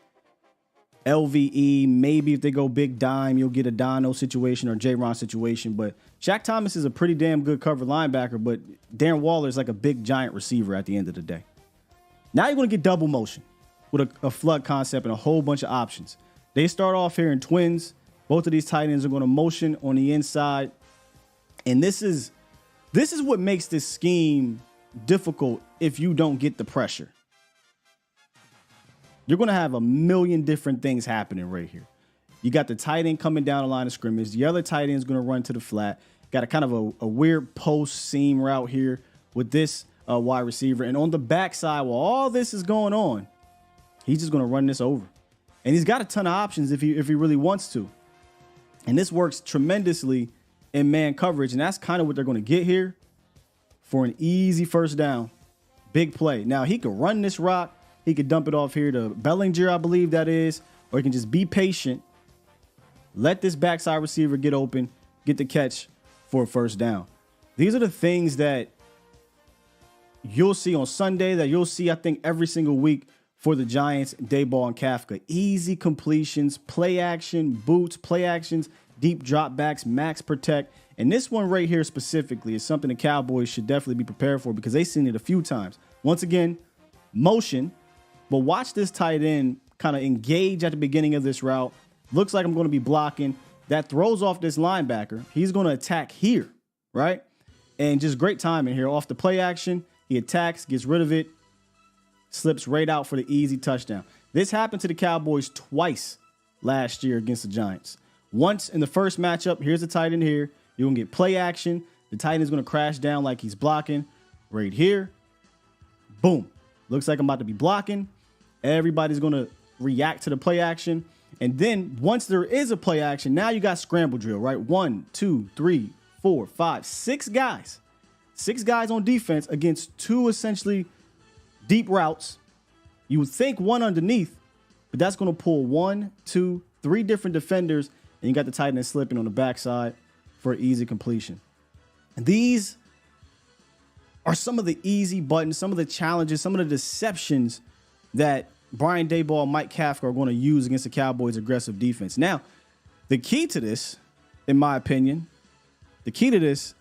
LVE. Maybe if they go big dime, you'll get a Dono situation or J-Ron situation. But Shaq Thomas is a pretty damn good cover linebacker, but Darren Waller is like a big giant receiver at the end of the day. Now you're going to get double motion with a flood concept and a whole bunch of options. They start off here in twins. Both of these tight ends are going to motion on the inside. And this is what makes this scheme difficult if you don't get the pressure. You're going to have a million different things happening right here. You got the tight end coming down the line of scrimmage. The other tight end is going to run to the flat. Got a kind of a weird post seam route here with this wide receiver. And on the backside, while all this is going on, he's just going to run this over. And he's got a ton of options if he really wants to. And this works tremendously in man coverage. And that's kind of what they're going to get here for an easy first down. Big play. Now, he could run this rock. He could dump it off here to Bellinger, I believe that is. Or he can just be patient. Let this backside receiver get open, get the catch for a first down. These are the things that you'll see on Sunday, that you'll see, I think, every single week for the Giants, Daboll and Kafka. Easy completions, play action, boots, play actions, deep dropbacks, max protect. And this one right here specifically is something the Cowboys should definitely be prepared for because they've seen it a few times. Once again, motion, but watch this tight end kind of engage at the beginning of this route. Looks like I'm going to be blocking. That throws off this linebacker. He's going to attack here, right? And just great timing here. Off the play action, he attacks, gets rid of it, slips right out for the easy touchdown. This happened to the Cowboys twice last year against the Giants. Once in the first matchup, here's the tight end here. You're going to get play action. The tight end is going to crash down like he's blocking right here. Boom. Looks like I'm about to be blocking. Everybody's going to react to the play action. And then once there is a play action, now you got scramble drill, right? 1, 2, 3, 4, 5, 6 guys. 6 guys on defense against 2 essentially deep routes. You would think 1 underneath, but that's going to pull 1, 2, 3 different defenders, and you got the tight end slipping on the backside for easy completion. And these are some of the easy buttons, some of the challenges, some of the deceptions that Brian Daboll and Mike Kafka are going to use against the Cowboys' aggressive defense. Now, the key to this, in my opinion, the key to this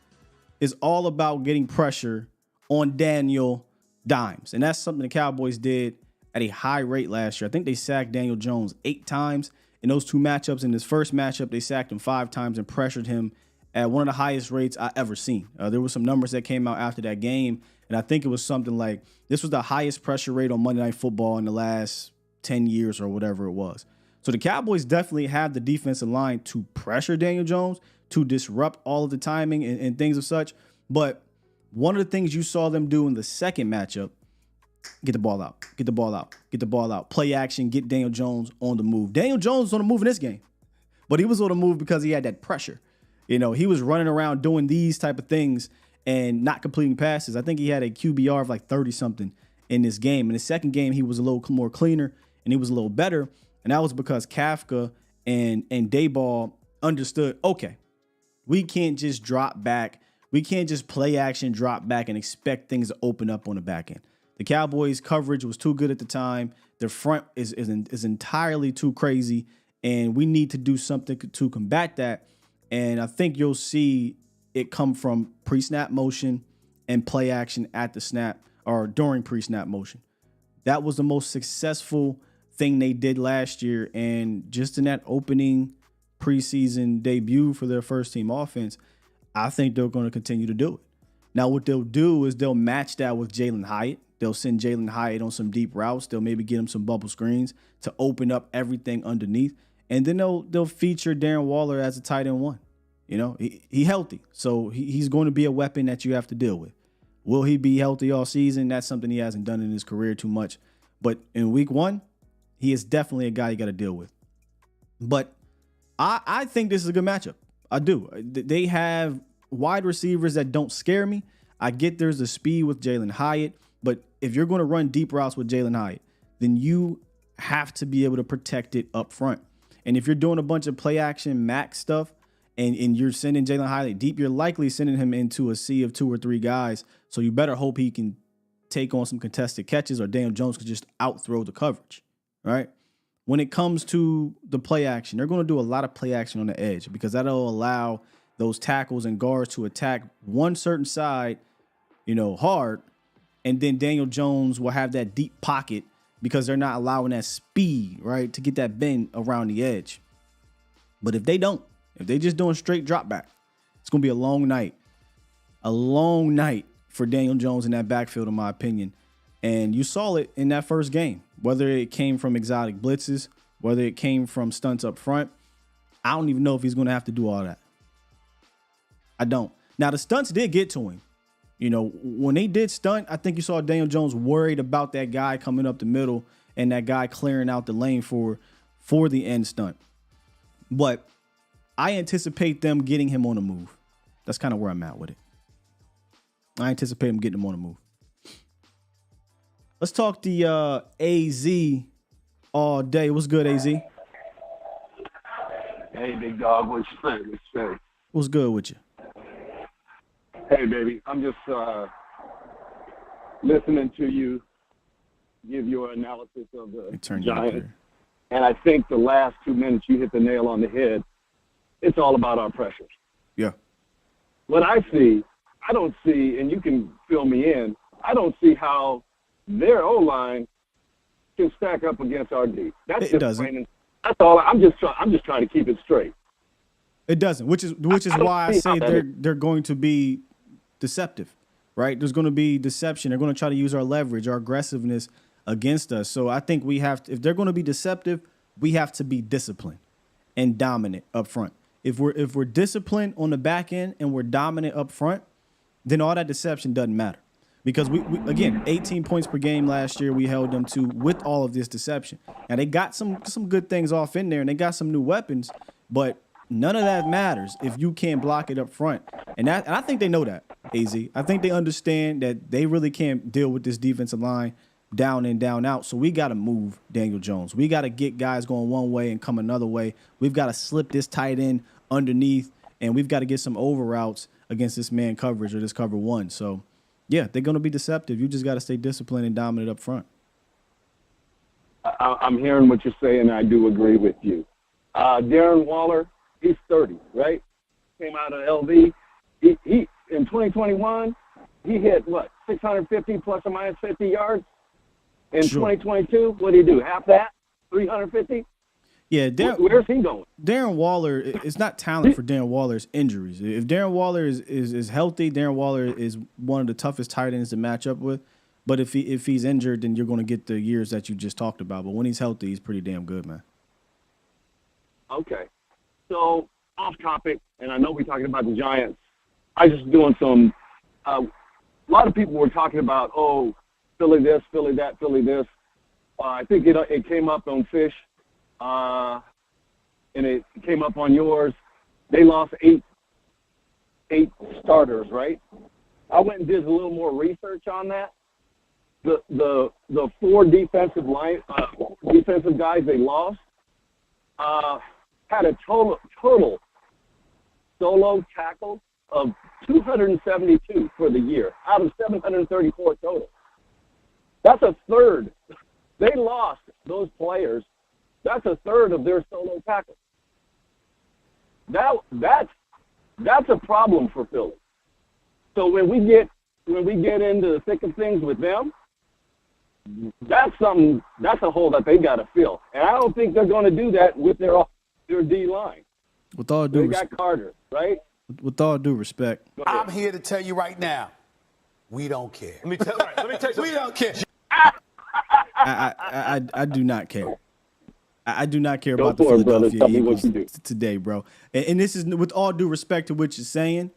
is all about getting pressure on Daniel Dimes. And that's something the Cowboys did at a high rate last year. I think they sacked Daniel Jones 8 times in those 2 matchups. In this first matchup, they sacked him 5 times and pressured him at one of the highest rates I ever seen. There were some numbers that came out after that game, and I think it was something like this was the highest pressure rate on Monday Night Football in the last 10 years or whatever it was. So the Cowboys definitely have the defensive line to pressure Daniel Jones, to disrupt all of the timing and things of such. But one of the things you saw them do in the second matchup, get the ball out, get the ball out, get the ball out, play action, get Daniel Jones on the move. Daniel Jones was on the move in this game, but he was on the move because he had that pressure. You know, he was running around doing these type of things and not completing passes. I think he had a QBR of like 30-something in this game. In the second game, he was a little more cleaner and he was a little better. And that was because Kafka and Daboll understood, okay, we can't just drop back. We can't just play action, drop back, and expect things to open up on the back end. The Cowboys' coverage was too good at the time. Their front is entirely too crazy, and we need to do something to combat that. And I think you'll see it come from pre-snap motion and play action at the snap or during pre-snap motion. That was the most successful thing they did last year. And just in that opening preseason debut for their first team offense, I think they're going to continue to do it. Now, what they'll do is they'll match that with Jalen Hyatt. They'll send Jalen Hyatt on some deep routes. They'll maybe get him some bubble screens to open up everything underneath. And then they'll feature Darren Waller as a tight end 1. You know, he healthy. So he's going to be a weapon that you have to deal with. Will he be healthy all season? That's something he hasn't done in his career too much. But in week 1, he is definitely a guy you got to deal with. But I think this is a good matchup. I do. They have wide receivers that don't scare me. I get there's the speed with Jalen Hyatt, but if you're going to run deep routes with Jalen Hyatt, then you have to be able to protect it up front. And if you're doing a bunch of play action max stuff and you're sending Jalen Hyatt deep, you're likely sending him into a sea of 2 or 3 guys. So you better hope he can take on some contested catches or Daniel Jones could just outthrow the coverage, right? When it comes to the play action, they're going to do a lot of play action on the edge because that'll allow those tackles and guards to attack one certain side, hard. And then Daniel Jones will have that deep pocket because they're not allowing that speed, right, to get that bend around the edge. But if they just doing straight drop back, it's going to be a long night for Daniel Jones in that backfield, in my opinion. And you saw it in that first game, whether it came from exotic blitzes, whether it came from stunts up front. I don't even know if he's going to have to do all that. I don't. Now, the stunts did get to him. When they did stunt, I think you saw Daniel Jones worried about that guy coming up the middle and that guy clearing out the lane for the end stunt. But I anticipate them getting him on the move. That's kind of where I'm at with it. I anticipate him getting him on the move. Let's talk the AZ all day. What's good, AZ? Hey, big dog. What you say? What's good with you? Hey, baby. I'm just listening to you give your analysis of the Giants. And I think the last 2 minutes you hit the nail on the head. It's all about our pressures. Yeah. What I don't see, and you can fill me in, I don't see how their O-line can stack up against our D. It doesn't. That's all. I'm just trying to keep it straight. It doesn't, which is why I say they're going to be deceptive, right? There's going to be deception. They're going to try to use our leverage, our aggressiveness against us. So I think we have to, if they're going to be deceptive, we have to be disciplined and dominant up front. If we're disciplined on the back end and we're dominant up front, then all that deception doesn't matter. Because we again, 18 points per game last year we held them to with all of this deception. Now they got some good things off in there and they got some new weapons, but none of that matters if you can't block it up front. And I think they know that, AZ. I think they understand that they really can't deal with this defensive line down in, down out. So we got to move Daniel Jones. We got to get guys going one way and come another way. We've got to slip this tight end underneath, and we've got to get some over routes against this man coverage or this cover one. So, yeah, they're going to be deceptive. You just got to stay disciplined and dominant up front. I'm hearing what you're saying, and I do agree with you. Darren Waller, he's 30, right? Came out of LV. He in 2021, he hit, 650 plus or minus 50 yards? In 2022, what did he do? Half that? 350? Yeah, where's he going? Darren Waller, it's not talent for Darren Waller's injuries. If Darren Waller is healthy, Darren Waller is one of the toughest tight ends to match up with. But if he's injured, then you're going to get the years that you just talked about. But when he's healthy, he's pretty damn good, man. Okay. So, off topic, and I know we're talking about the Giants. I just doing some a lot of people were talking about, Philly this, Philly that, Philly this. I think it came up on Fish, and it came up on yours. They lost eight starters, right? I went and did a little more research on that. The four defensive guys they lost had a total solo tackles of 272 for the year out of 734 total. That's a third. They lost those players. That's a third of their solo tackles. That's a problem for Philly. So when we get into the thick of things with them, that's a hole that they got to fill. And I don't think they're going to do that with their D line. With all due respect, they got Carter, right? With all due respect, I'm here to tell you right now, we don't care. Let me tell you. We don't care. I do not care. I do not care about the Philadelphia Eagles today, bro. And this is with all due respect to what you're saying.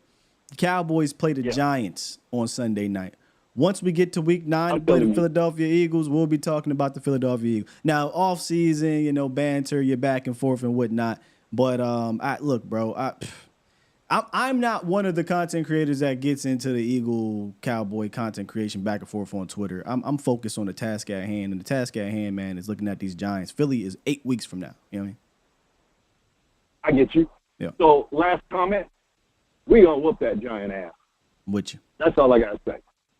The Cowboys play the Giants on Sunday night. Once we get to week 9 to play the Philadelphia Eagles, we'll be talking about the Philadelphia Eagles. Now, off season, banter, you're back and forth and whatnot. But look, bro, I'm not one of the content creators that gets into the Eagle Cowboy content creation back and forth on Twitter. I'm focused on the task at hand, and the task at hand, man, is looking at these Giants. Philly is 8 weeks from now. You know what I mean? I get you. Yeah. So last comment, we gonna whoop that Giant ass. I'm with you. That's all I gotta say.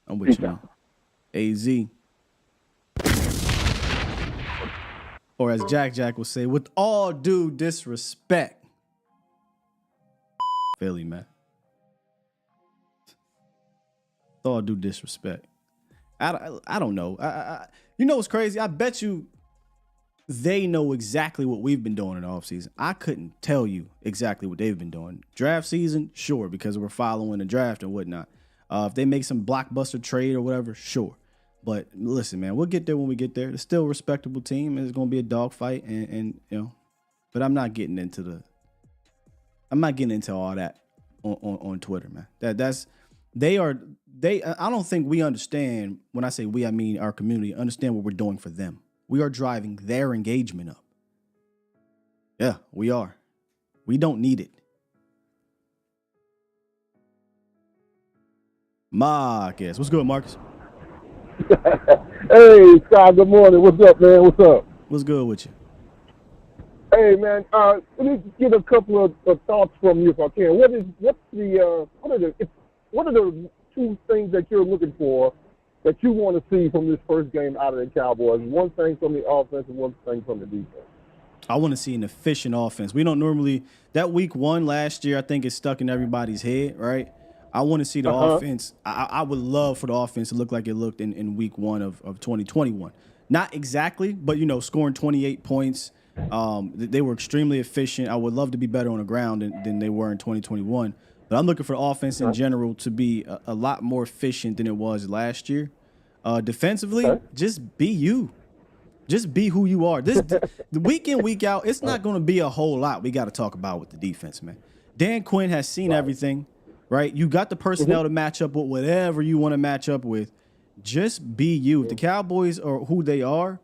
I'm with you, man. AZ. Or as Jack would say, with all due disrespect. Philly, man. With all due disrespect. I don't know. You know what's crazy? I bet you they know exactly what we've been doing in the offseason. I couldn't tell you exactly what they've been doing. Draft season, sure, because we're following the draft and whatnot. If they make some blockbuster trade or whatever, sure. But listen, man, we'll get there when we get there. It's still a respectable team. It's going to be a dogfight, and you know. But I'm not getting into all that on Twitter, man. I don't think we understand. When I say we, I mean our community understand what we're doing for them. We are driving their engagement up. Yeah, we are. We don't need it. Marcus, what's good, Marcus? Hey, Scott, good morning. What's up, man? What's up? What's good with you? Hey, man, let me get a couple of thoughts from you if I can. What are the two things that you're looking for that you want to see from this first game out of the Cowboys? One thing from the offense and one thing from the defense. I want to see an efficient offense. We don't normally – that week one last year I think is stuck in everybody's head, right? I want to see the offense. I would love for the offense to look like it looked in week one of 2021. Not exactly, but, you know, scoring 28 points. They were extremely efficient. I would love to be better on the ground than they were in 2021. But I'm looking for the offense in general to be a lot more efficient than it was last year. Defensively, just be you. Just be who you are. The week in, week out, it's not going to be a whole lot we got to talk about with the defense, man. Dan Quinn has seen everything. Right, you got the personnel to match up with whatever you want to match up with. Just be you. If the Cowboys are who they are,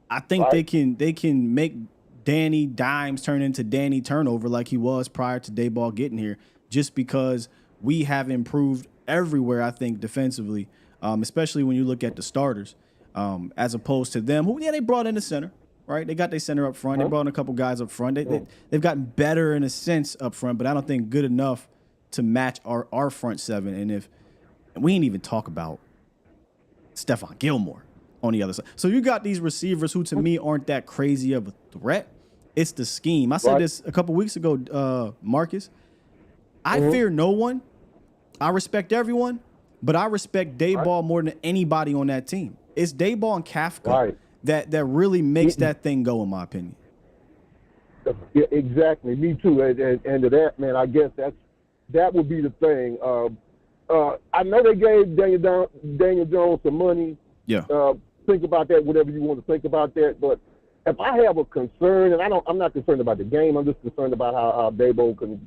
I think they can make Danny Dimes turn into Danny Turnover like he was prior to Dayball getting here. Just because we have improved everywhere, I think defensively, especially when you look at the starters, as opposed to them. They brought in the center. Right, they got their center up front. They brought in a couple guys up front. They've gotten better in a sense up front, but I don't think good enough to match our front seven. And we ain't even talk about Stephon Gilmore on the other side. So you got these receivers who to me aren't that crazy of a threat. It's the scheme. I said this a couple weeks ago, Marcus. I fear no one. I respect everyone, but I respect Dayball more than anybody on that team. It's Dayball and Kafka that really makes that thing go, in my opinion. Yeah, exactly. Me too. And to that, man, I guess that would be the thing. I know they gave Daniel Jones some money. Yeah. Think about that, whatever you want to think about that. But if I have a concern, and I'm not concerned about the game. I'm just concerned about how Daboll can.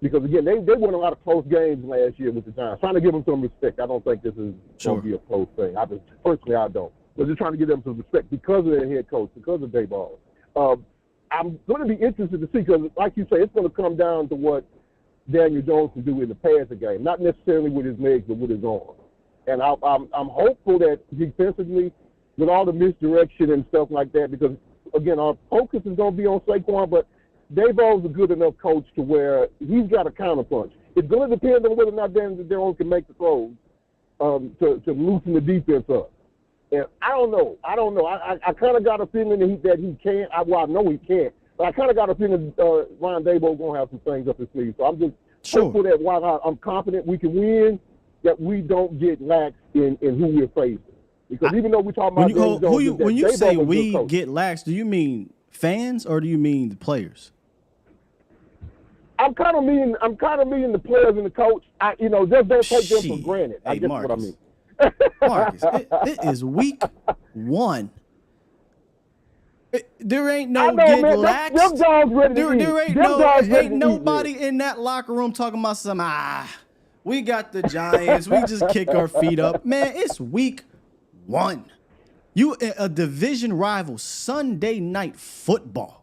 Because again, they won a lot of close games last year with the Giants. Trying to give them some respect. I don't think this is going to be a close thing. Personally, I don't. But just trying to give them some respect because of their head coach, because of Daboll. I'm going to be interested to see because, like you say, it's going to come down to what Daniel Jones can do in the passing game, not necessarily with his legs, but with his arm. And I'm hopeful that defensively, with all the misdirection and stuff like that, because, again, our focus is going to be on Saquon, but Daboll's a good enough coach to where he's got a counterpunch. It's going to depend on whether or not Daniel Jones can make the throws to loosen the defense up. And I don't know. I kind of got a feeling that he can't. I know he can't. But I kind of got a feeling Ryan Daboll going to have some things up his sleeve. So I'm just hopeful that while I'm confident we can win, that we don't get lax in who we're facing. Because even though we're talking about when you say we get lax, do you mean fans or do you mean the players? I'm kind of meaning the players and the coach. Just don't take them for granted. I guess what I mean. Marcus, it is week one. There ain't no get lax. There ain't nobody in that locker room talking about some, we got the Giants. We just kick our feet up. Man, it's week one. You a division rival, Sunday night football.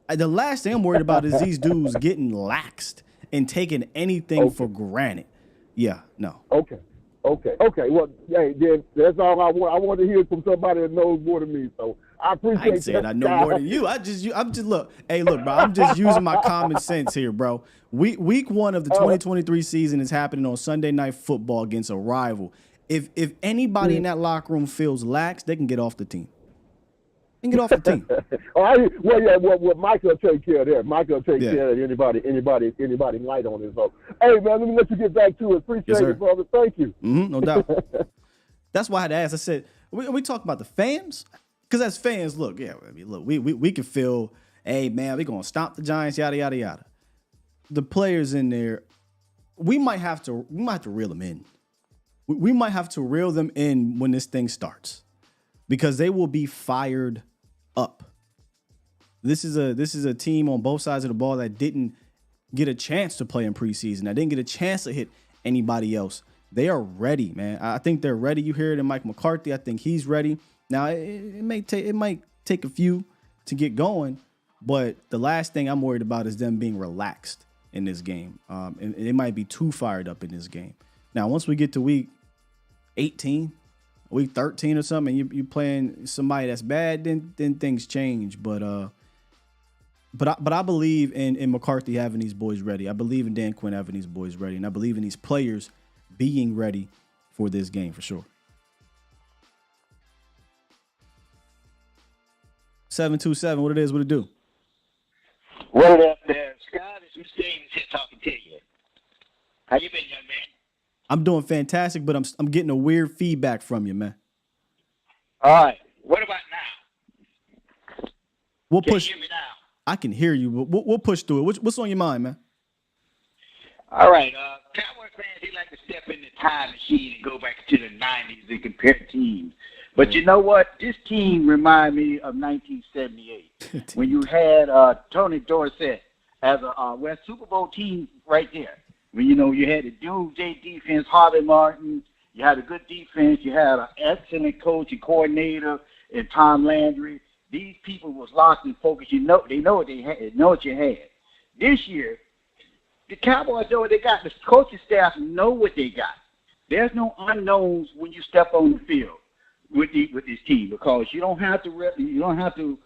The last thing I'm worried about is these dudes getting laxed and taking anything for granted. Yeah, no. Okay. Well, hey, then that's all I want. I want to hear from somebody that knows more than me. So I appreciate I ain't saying I know more than you. I'm just look, bro. I'm just using my common sense here, bro. Week 1 of the 2023 season is happening on Sunday Night Football against a rival. If anybody in that locker room feels lax, they can get off the team. They can get off the team. Well, Mike will take care of that. Mike will take care of anybody light on his vote. Hey, man, let me let you get back to it. Appreciate it, brother. Thank you. No doubt. That's why I had to ask. I said, we talk about the fans? Because as fans, look, we can feel, hey, man, we're going to stomp the Giants, yada, yada, yada. The players in there, we might have to reel them in. We might have to reel them in when this thing starts because they will be fired up. This is a team on both sides of the ball that didn't get a chance to play in preseason. That didn't get a chance to hit anybody else. They are ready, man. I think they're ready. You hear it in Mike McCarthy. I think he's ready. Now it might take a few to get going, but the last thing I'm worried about is them being relaxed in this game. And they might be too fired up in this game. Now, once we get to week 18, week 13 or something, and you're playing somebody that's bad, then things change. But I believe in McCarthy having these boys ready. I believe in Dan Quinn having these boys ready, and I believe in these players being ready for this game for sure. 727, what it is, what it do? What up there, Scott? It's James here talking to you. How you been, young man? I'm doing fantastic, but I'm getting a weird feedback from you, man. All right. What about now? We'll Can push. you hear me now? I can hear you, but we'll push through it. What's on your mind, man? All right. Cowboy fans, they like to step in the time machine and go back to the 90s and compare teams. But you know what? This team reminds me of 1978 when you had Tony Dorsett as a Super Bowl team right there. When, you had the doomsday defense, Harvey Martin. You had a good defense. You had an excellent coach and coordinator in Tom Landry. These people was locked and focused. They know what they had. Know what you had. This year, the Cowboys know what they got. The coaching staff know what they got. There's no unknowns when you step on the field with this team because you don't have to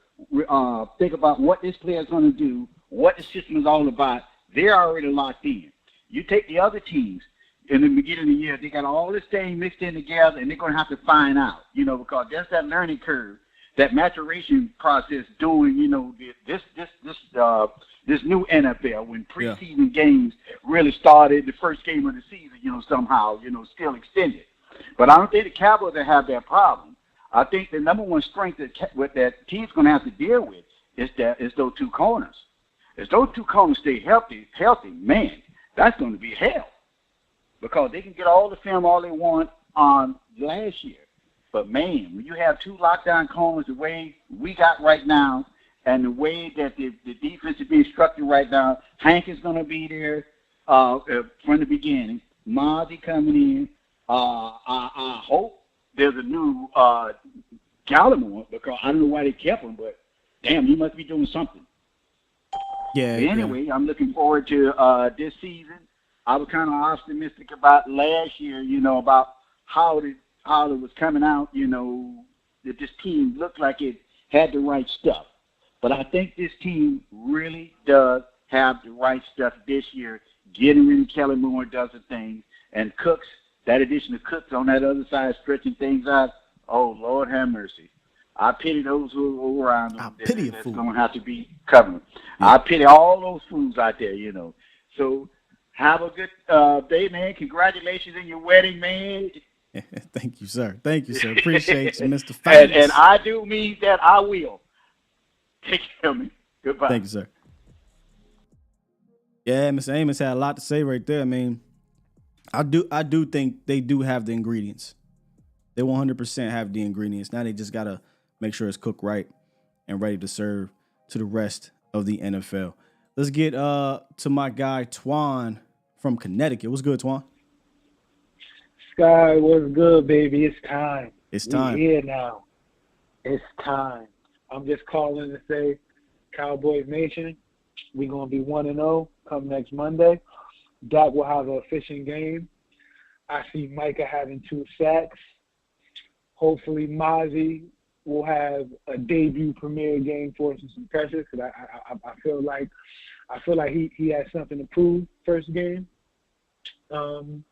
think about what this player is going to do, what the system is all about. They're already locked in. You take the other teams in the beginning of the year, they got all this thing mixed in together, and they're going to have to find out, because that's that learning curve, that maturation process doing, this new NFL when preseason games really started, the first game of the season, somehow, still extended. But I don't think the Cowboys will have that problem. I think the number one strength that team's going to have to deal with is those two corners. If those two corners stay healthy, man, that's going to be hell because they can get all the film all they want on last year. But, man, when you have two lockdown corners the way we got right now and the way that the defense is being structured right now, Hank is going to be there from the beginning. Mozzie coming in. I hope there's a new Gallimore because I don't know why they kept him, but, damn, he must be doing something. Yeah. But anyway, I'm looking forward to this season. I was kind of optimistic about last year, about how it was coming out, that this team looked like it had the right stuff. But I think this team really does have the right stuff this year. Getting rid of Kelly Moore does the thing. And Cooks, that addition of Cooks on that other side stretching things out, oh, Lord have mercy. I pity those who are around them that's going to have to be covering. Yeah. I pity all those fools out there, So have a good day, man. Congratulations on your wedding, man. Thank you, sir. Appreciate you, Mr. Fans. And I do mean that I will. Take care of me. Goodbye. Thank you, sir. Yeah, Mr. Amos had a lot to say right there. I mean, I do think they do have the ingredients. They 100% have the ingredients. Now they just got to make sure it's cooked right and ready to serve to the rest of the NFL. Let's get to my guy, Twan from Connecticut. What's good, Twan? Sky, what's good, baby? It's time. It's time. We're here now. It's time. I'm just calling to say, Cowboys Nation, we're going to be 1-0 come next Monday. Dak will have an efficient game. I see Micah having 2 sacks. Hopefully, Mozzie will have a debut premier game for us with some pressure because I feel like he has something to prove first game. And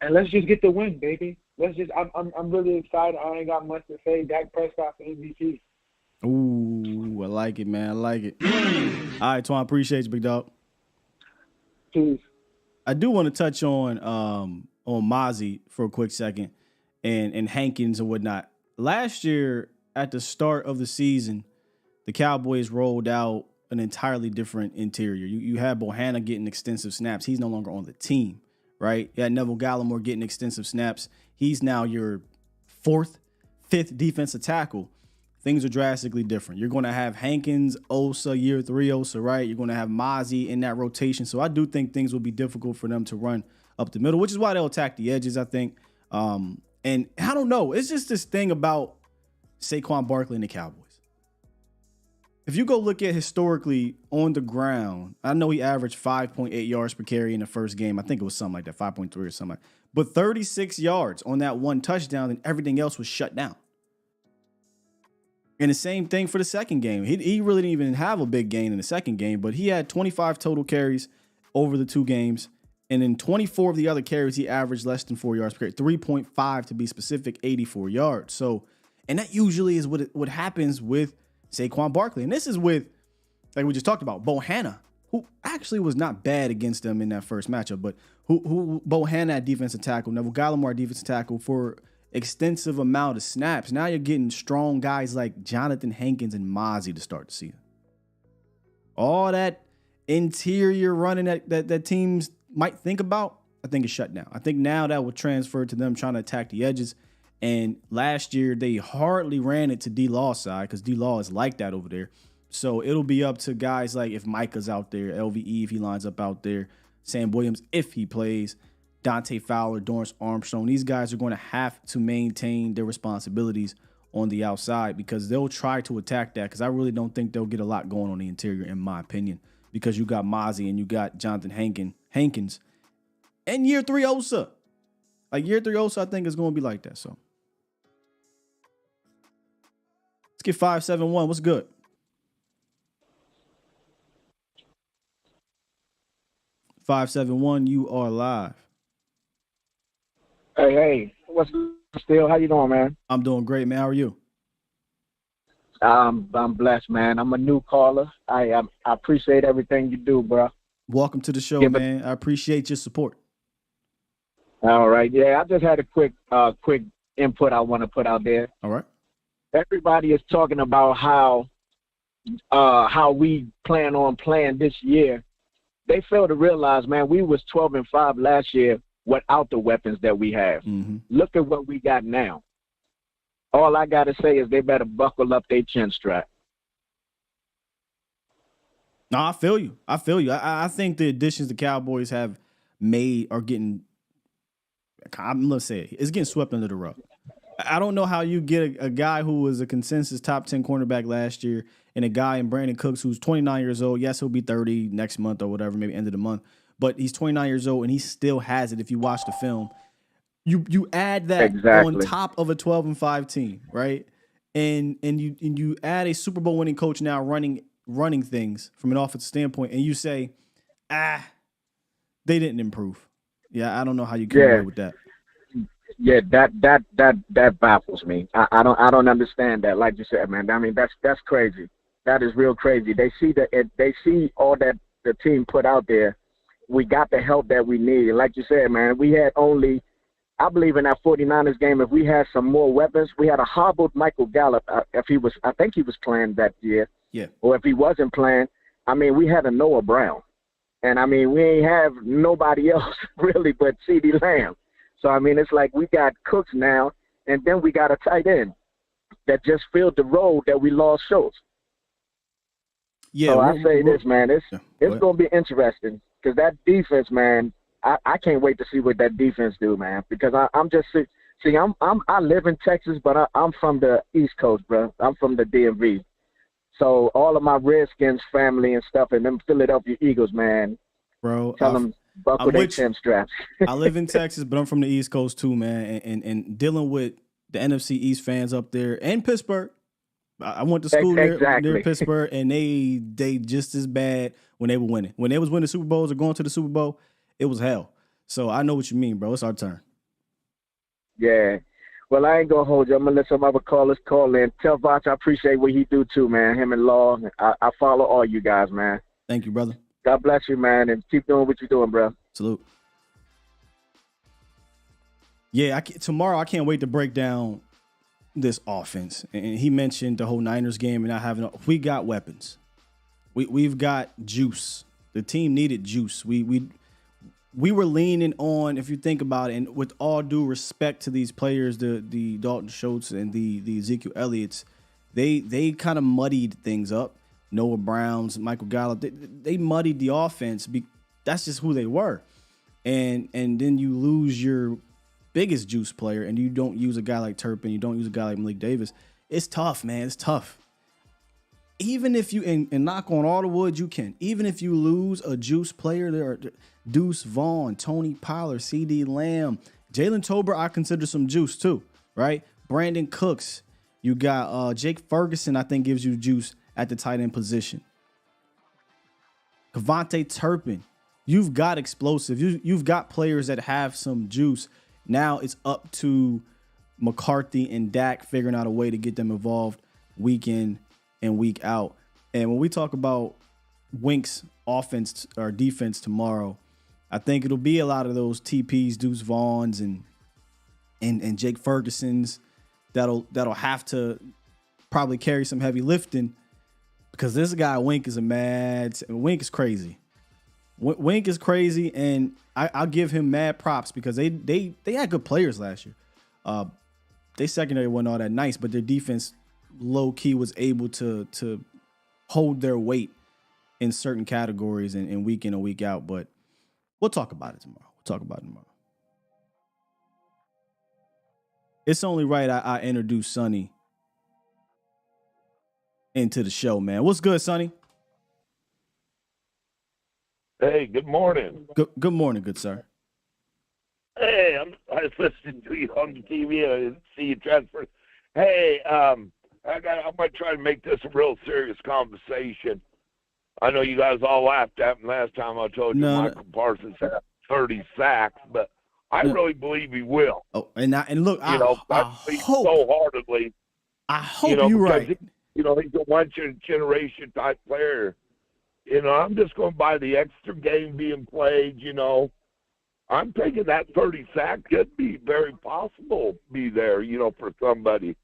let's just get the win, baby. I'm really excited. I ain't got much to say. Dak Prescott for MVP. Ooh, I like it, man. I like it. All right, Twan, appreciate you, big dog. Peace. I do want to touch on Mozzie for a quick second and Hankins and whatnot. Last year, at the start of the season, the Cowboys rolled out an entirely different interior. You had Bohanna getting extensive snaps. He's no longer on the team, right? You had Neville Gallimore getting extensive snaps. He's now your 4th, 5th defensive tackle. Things are drastically different. You're going to have Hankins, Osa, year 3 Osa, right? You're going to have Mozzie in that rotation. So I do think things will be difficult for them to run up the middle, which is why they'll attack the edges, I think. And I don't know. It's just this thing about Saquon Barkley and the Cowboys. If you go look at historically on the ground, I know he averaged 5.8 yards per carry in the first game. I think it was something like that, 5.3 or something like that. But 36 yards on that one touchdown, and everything else was shut down. And the same thing for the second game. He really didn't even have a big gain in the second game, but he had 25 total carries over the 2 games. And in 24 of the other carries, he averaged less than 4 yards per carry, 3.5 to be specific, 84 yards. So, and that usually is what happens with Saquon Barkley. And this is with, like we just talked about, Bohanna, who actually was not bad against them in that first matchup, but who Bohanna at defensive tackle, Neville Gallimore at defensive tackle for extensive amount of snaps. Now you're getting strong guys like Jonathan Hankins and Mozzie to start the season. All that interior running that teams might think about, I think is shut down. I think now that will transfer to them trying to attack the edges. And last year they hardly ran it to D-Law's side because D-Law is like that over there. So it'll be up to guys like if Micah's out there, LVE if he lines up out there, Sam Williams if he plays, Dante Fowler, Dorrance Armstrong. These guys are going to have to maintain their responsibilities on the outside because they'll try to attack that because I really don't think they'll get a lot going on the interior, in my opinion, because you got Mozzie and you got Jonathan Hankins and year 3 Osa. Like year 3 Osa, I think is going to be like that. So let's get 571. What's good? 571, you are live. Hey, what's still? How you doing, man? I'm doing great, man. How are you? I'm blessed, man. I'm a new caller. I appreciate everything you do, bro. Welcome to the show, man. I appreciate your support. All right, yeah. I just had a quick input I want to put out there. All right. Everybody is talking about how we plan on playing this year. They fail to realize, man, we was 12-5 last year without the weapons that we have. Mm-hmm. Look at what we got now. All I got to say is they better buckle up their chin strap. No, I feel you. I think the additions the Cowboys have made are getting, let's say it's getting swept under the rug. I don't know how you get a guy who was a consensus top 10 cornerback last year and a guy in Brandon Cooks who's 29 years old. Yes, he'll be 30 next month or whatever, maybe end of the month. But he's 29 years old and he still has it if you watch the film. You add that on top of a 12-5 team, right? And you add a Super Bowl winning coach now running things from an offensive standpoint, and you say, they didn't improve. Yeah, I don't know how you get away with that. Yeah, that baffles me. I don't understand that. Like you said, man. I mean, that's crazy. That is real crazy. They see all that the team put out there. We got the help that we need. And like you said, man, we had only, I believe in that 49ers game, if we had some more weapons, we had a hobbled Michael Gallup. I think he was playing that year. Yeah. Or if he wasn't playing, I mean, we had a Noah Brown. And I mean, we ain't have nobody else really but CeeDee Lamb. So, I mean, it's like we got Cooks now, and then we got a tight end that just filled the role that we lost Schultz. Yeah. So I say this, man, it's going to be interesting because that defense, man, I can't wait to see what that defense do, man, because I live in Texas, but I'm from the East Coast, bro. I'm from the DMV. So all of my Redskins family and stuff and them Philadelphia Eagles, man, bro, tell them Buckle their chin straps. I live in Texas, but I'm from the East Coast too, man. And dealing with the NFC East fans up there and Pittsburgh. I went to school near Pittsburgh, and they just as bad when they were winning. When they was winning Super Bowls or going to the Super Bowl, it was hell. So I know what you mean, bro. It's our turn. Yeah. Well, I ain't gonna hold you. I'm gonna let some other callers call in. Tell Voch I appreciate what he do too, man. Him and Law. I follow all you guys, man. Thank you, brother. God bless you, man, and keep doing what you're doing, bro. Salute. Yeah, tomorrow I can't wait to break down this offense. And he mentioned the whole Niners game and not having. We got weapons. We've got juice. The team needed juice. We were leaning on, if you think about it, and with all due respect to these players, the Dalton Schultz and the Ezekiel Elliott's, they kind of muddied things up. Noah Browns, Michael Gallup, they muddied the offense. That's just who they were. And then you lose your biggest juice player and you don't use a guy like Turpin, you don't use a guy like Malik Davis. It's tough, man. It's tough. Even if you, and knock on all the wood you can, even if you lose a juice player, there are Deuce Vaughn, Tony Pollard, CD Lamb, Jalen Tolbert, I consider some juice too, right? Brandon Cooks. You got Jake Ferguson, I think gives you juice at the tight end position. Kevontae Turpin. You've got explosive. You've got players that have some juice. Now it's up to McCarthy and Dak figuring out a way to get them involved week in and week out. And when we talk about Wink's offense or defense tomorrow, I think it'll be a lot of those TPs, Deuce Vaughns and Jake Fergusons that'll have to probably carry some heavy lifting because this guy Wink is Wink is crazy. Wink is crazy, and I'll give him mad props because they had good players last year. They secondary wasn't all that nice, but their defense low key was able to hold their weight in certain categories and week in and week out. But we'll talk about it tomorrow. It's only right I introduce Sonny into the show, man. What's good, Sonny? Hey, good morning. Good morning, good sir. Hey, I was listening to you on the TV. I didn't see you transfer. Hey, I'm gonna try to make this a real serious conversation. I know you guys all laughed at me last time I told you Michael Parsons had 30 sacks, but I really believe he will. Oh, and look, I believe hope wholeheartedly. I hope you're right. He's a once in a generation type player. I'm just going to buy the extra game being played. I'm thinking that 30 sack could be very possible be there, for somebody.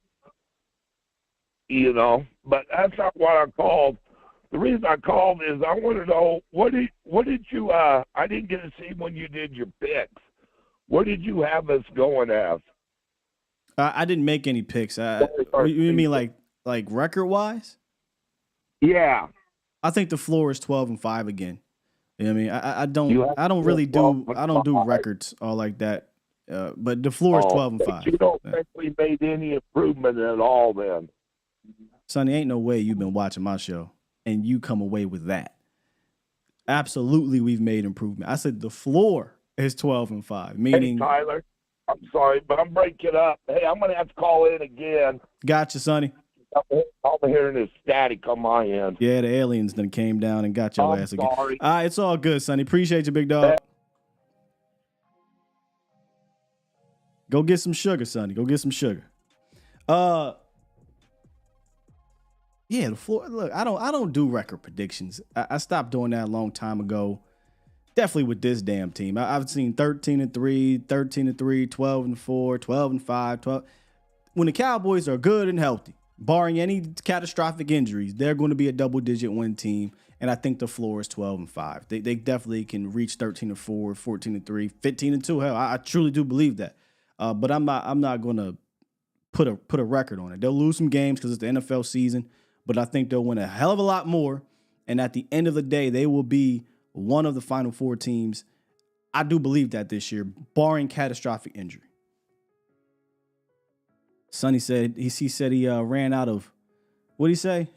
But that's not what I called. The reason I called is I want to know what did you I didn't get to see when you did your picks. What did you have us going as? I didn't make any picks. You mean like record wise? Yeah. I think the floor is 12-5 again. You know what I mean? I don't really do records all like that. But the floor is 12-5. You don't think we made any improvement at all then? Sonny, ain't no way you've been watching my show and you come away with that. Absolutely, we've made improvement. I said the floor is 12-5, meaning. Hey, Tyler, I'm sorry, but I'm breaking up. Hey, I'm going to have to call in again. Gotcha, Sonny. I'm hearing this static on my end. Yeah, the aliens done came down and got your ass again. Sorry. It's all good, Sonny. Appreciate you, big dog. Go get some sugar, Sonny. Go get some sugar. Yeah, the floor. Look, I don't do record predictions. I stopped doing that a long time ago. Definitely with this damn team. I've seen 13-3, 13-3, 12-4, 12-5, 12. When the Cowboys are good and healthy, barring any catastrophic injuries, they're going to be a double-digit win team, and I think the floor is 12-5. They definitely can reach 13-4, 14-3, 15-2. Hell, I truly do believe that. But I'm not going to put a record on it. They'll lose some games because it's the NFL season, but I think they'll win a hell of a lot more. And at the end of the day, they will be one of the Final Four teams. I do believe that this year, barring catastrophic injury. Sonny said he said he ran out of, what'd he say?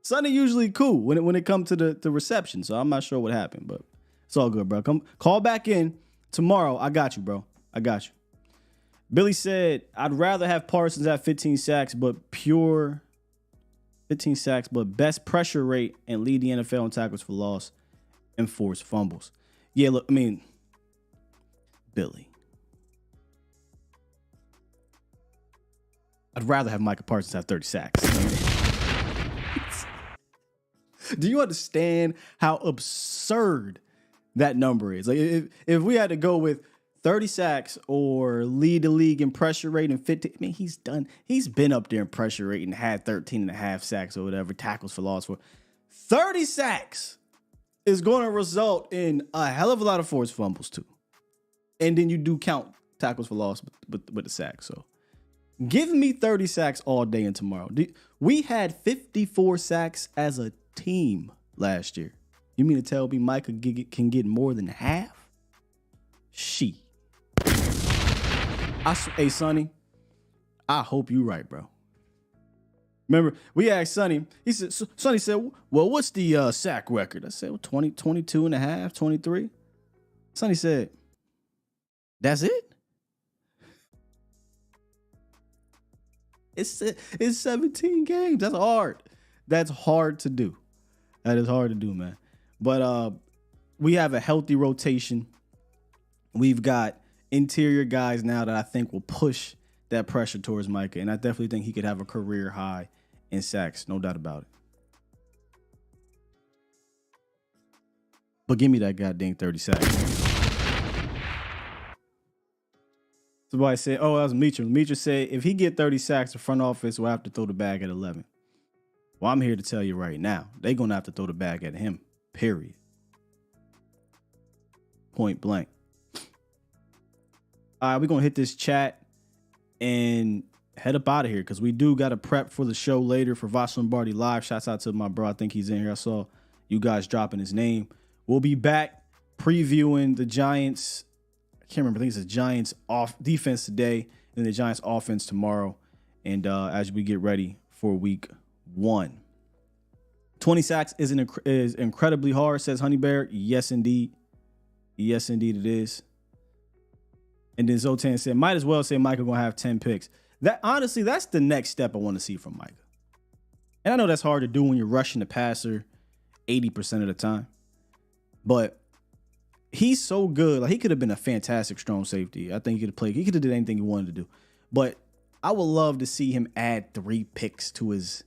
Sonny usually cool when it comes to the reception, so I'm not sure what happened, but it's all good, bro. Come call back in tomorrow. I got you, bro. I got you. Billy said, I'd rather have Parsons at 15 sacks, but best pressure rate and lead the NFL in tackles for loss and forced fumbles. Yeah, look, I mean, Billy. I'd rather have Micah Parsons have 30 sacks. Do you understand how absurd that number is? Like, if we had to go with 30 sacks or lead the league in pressure rate and 50, I mean, he's been up there in pressure rate and had 13 and a half sacks or whatever, tackles for loss. For 30 sacks is going to result in a hell of a lot of forced fumbles too. And then you do count tackles for loss with the sacks. So give me 30 sacks all day and tomorrow. We had 54 sacks as a team last year. You mean to tell me Micah can get more than half? Hey, Sonny, I hope you right, bro. Remember, we asked Sonny. Sonny said, well, what's the sack record? I said, well, 20, 22 and a half, 23. Sonny said, that's it? It's 17 games. That's hard. That's hard to do. That is hard to do, man. But we have a healthy rotation. We've got interior guys now that I think will push that pressure towards Micah. And I definitely think he could have a career high in sacks. No doubt about it. But give me that goddamn 30 sacks. Somebody said, oh, that was Meacham. Meacham said, if he get 30 sacks, the front office will have to throw the bag at 11. Well, I'm here to tell you right now, they're going to have to throw the bag at him, period. Point blank. All right, we're going to hit this chat and head up out of here because we do got to prep for the show later for Vosh Lombardi Live. Shouts out to my bro. I think he's in here. I saw you guys dropping his name. We'll be back previewing the Giants. I can't remember. I think it's the Giants off defense today and the Giants offense tomorrow. And as we get ready for week 1. 20 sacks is incredibly hard, says Honey Bear. Yes, indeed. Yes, indeed it is. And then Zotan said, might as well say Micah gonna have 10 picks. That honestly, that's the next step I want to see from Micah. And I know that's hard to do when you're rushing the passer 80% of the time. But he's so good. Like, he could have been a fantastic strong safety. I think he could have played. He could have did anything he wanted to do. But I would love to see him add 3 picks to his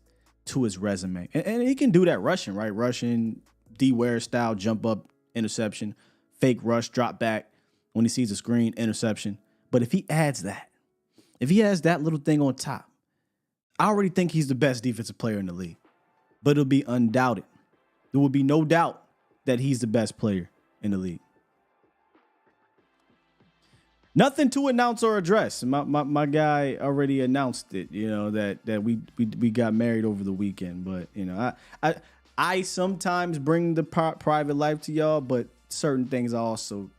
resume. And he can do that rushing, right? Rushing, D. Ware style, jump up, interception, fake rush, drop back when he sees a screen, interception. But if he adds that, if he has that little thing on top, I already think he's the best defensive player in the league. But it'll be undoubted. There will be no doubt that he's the best player in the league. Nothing to announce or address. My guy already announced it, you know, that we got married over the weekend. But, you know, I sometimes bring the private life to y'all, but certain things I also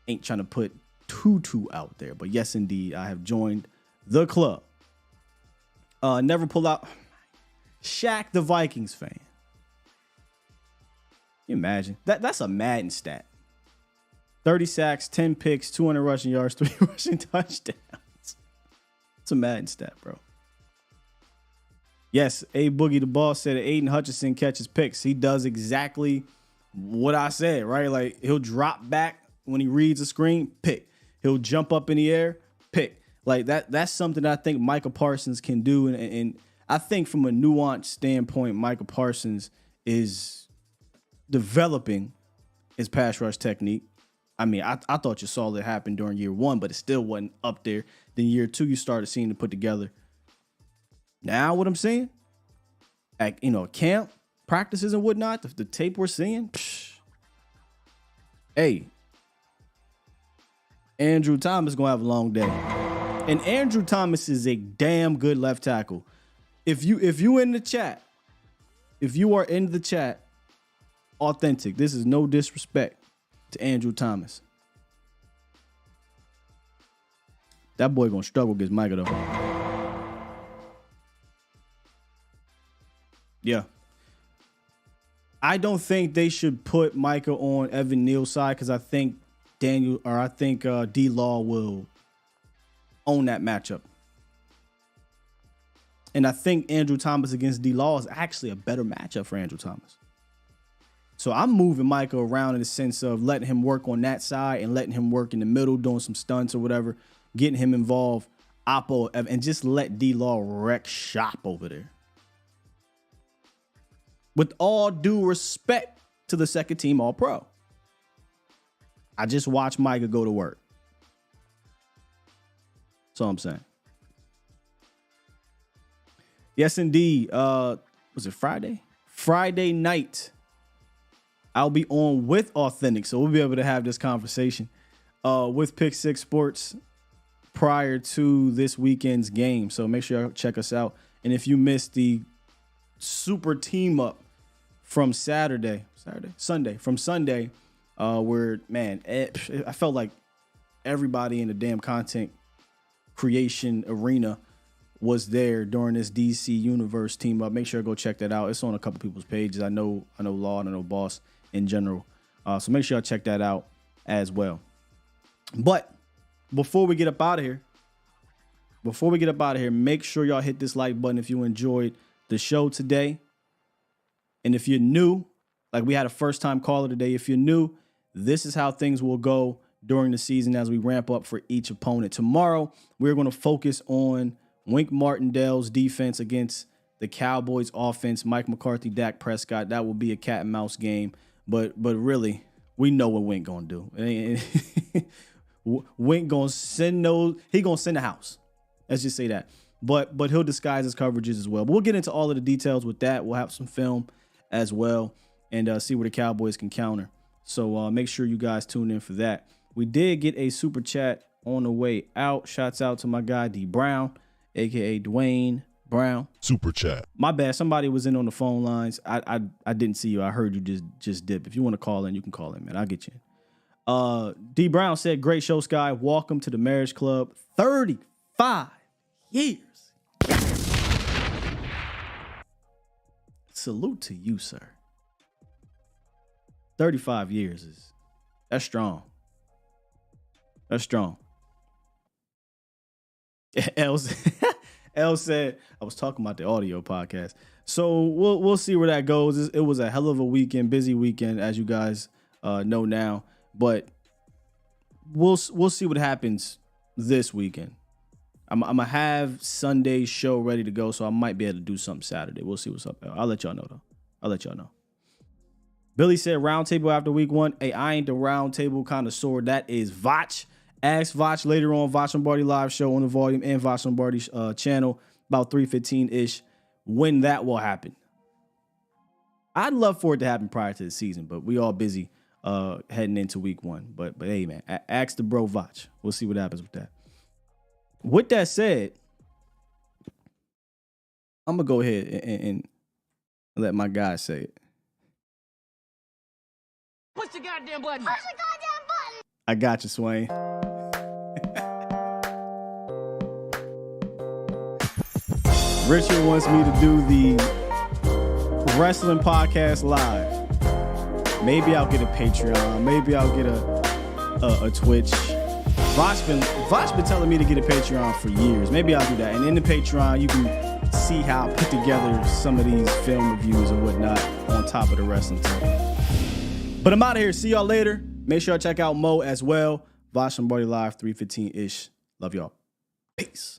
ain't trying to put too out there. But yes, indeed, I have joined the club. Never pull out. Shaq, the Vikings fan. Can you imagine? That's a Madden stat. 30 sacks, 10 picks, 200 rushing yards, 3 rushing touchdowns. It's a Madden stat, bro. Yes, A Boogie the Boss said that Aiden Hutchinson catches picks. He does exactly what I said, right? Like, he'll drop back when he reads the screen, pick. He'll jump up in the air, pick. Like, that's something that I think Micah Parsons can do. And I think from a nuanced standpoint, Micah Parsons is developing his pass rush technique. I mean, I thought you saw that happen during year 1, but it still wasn't up there. Then year 2, you started seeing it put together. Now what I'm seeing, at, you know, camp, practices and whatnot, the tape we're seeing, hey, Andrew Thomas gonna have a long day. And Andrew Thomas is a damn good left tackle. If you in the chat, if you are in the chat, authentic, this is no disrespect to Andrew Thomas. That boy gonna struggle against Micah though. Yeah. I don't think they should put Micah on Evan Neal's side because I think D-Law will own that matchup. And I think Andrew Thomas against D-Law is actually a better matchup for Andrew Thomas. So I'm moving Micah around in the sense of letting him work on that side and letting him work in the middle, doing some stunts or whatever, getting him involved, Oppo, and just let D-Law wreck shop over there. With all due respect to the second team All-Pro. I just watched Micah go to work. That's all I'm saying. Yes, indeed. Was it Friday? Friday night. I'll be on with Authentic, so we'll be able to have this conversation with Pick Six Sports prior to this weekend's game. So make sure you check us out. And if you missed the super team up from Sunday, where, man, I felt like everybody in the damn content creation arena was there during this DC Universe team up. Make sure to go check that out. It's on a couple people's pages. I know Law and I know Boss in general. So make sure y'all check that out as well. But before we get up out of here, make sure y'all hit this like button if you enjoyed the show today. And if you're new, like we had a first time caller today, if you're new, this is how things will go during the season as we ramp up for each opponent. Tomorrow, we're going to focus on Wink Martindale's defense against the Cowboys offense. Mike McCarthy, Dak Prescott. That will be a cat and mouse game. But really, we know what Wink going to do. Wink going to send those. He going to send the house. Let's just say that. But he'll disguise his coverages as well. But we'll get into all of the details with that. We'll have some film as well and see where the Cowboys can counter. So make sure you guys tune in for that. We did get a super chat on the way out. Shouts out to my guy D Brown, aka Dwayne Brown. Super chat. My bad. Somebody was in on the phone lines. I didn't see you. I heard you just dip. If you want to call in, you can call in, man. I'll get you in. D Brown said, "Great show, Sky. Welcome to the Marriage Club. 35 years. Salute to you, sir. 35 years that's strong. That's strong." L said, I was talking about the audio podcast. So we'll see where that goes. It was a hell of a weekend, busy weekend, as you guys know now. But we'll see what happens this weekend. I'm gonna have Sunday's show ready to go, so I might be able to do something Saturday. We'll see what's up. I'll let y'all know though. I'll let y'all know. Billy said roundtable after week one. Hey, I ain't the roundtable connoisseur. That is Vach. Ask Vach later on Vach Lombardi live show on the Volume and Vach Lombardi's channel about 3:15-ish when that will happen. I'd love for it to happen prior to the season, but we all busy heading into week one. But hey, man, ask the bro Vach. We'll see what happens with that. With that said, I'm going to go ahead and let my guy say it. Push the goddamn button. Push the goddamn button. I got you, Swain. Richard wants me to do the wrestling podcast live. Maybe I'll get a Patreon. Maybe I'll get a Twitch. Vach been telling me to get a Patreon for years. Maybe I'll do that. And in the Patreon, you can see how I put together some of these film reviews and whatnot on top of the wrestling talk. But I'm out of here. See y'all later. Make sure I check out Mo as well. Vach Lombardi Live, 3:15-ish. Love y'all. Peace.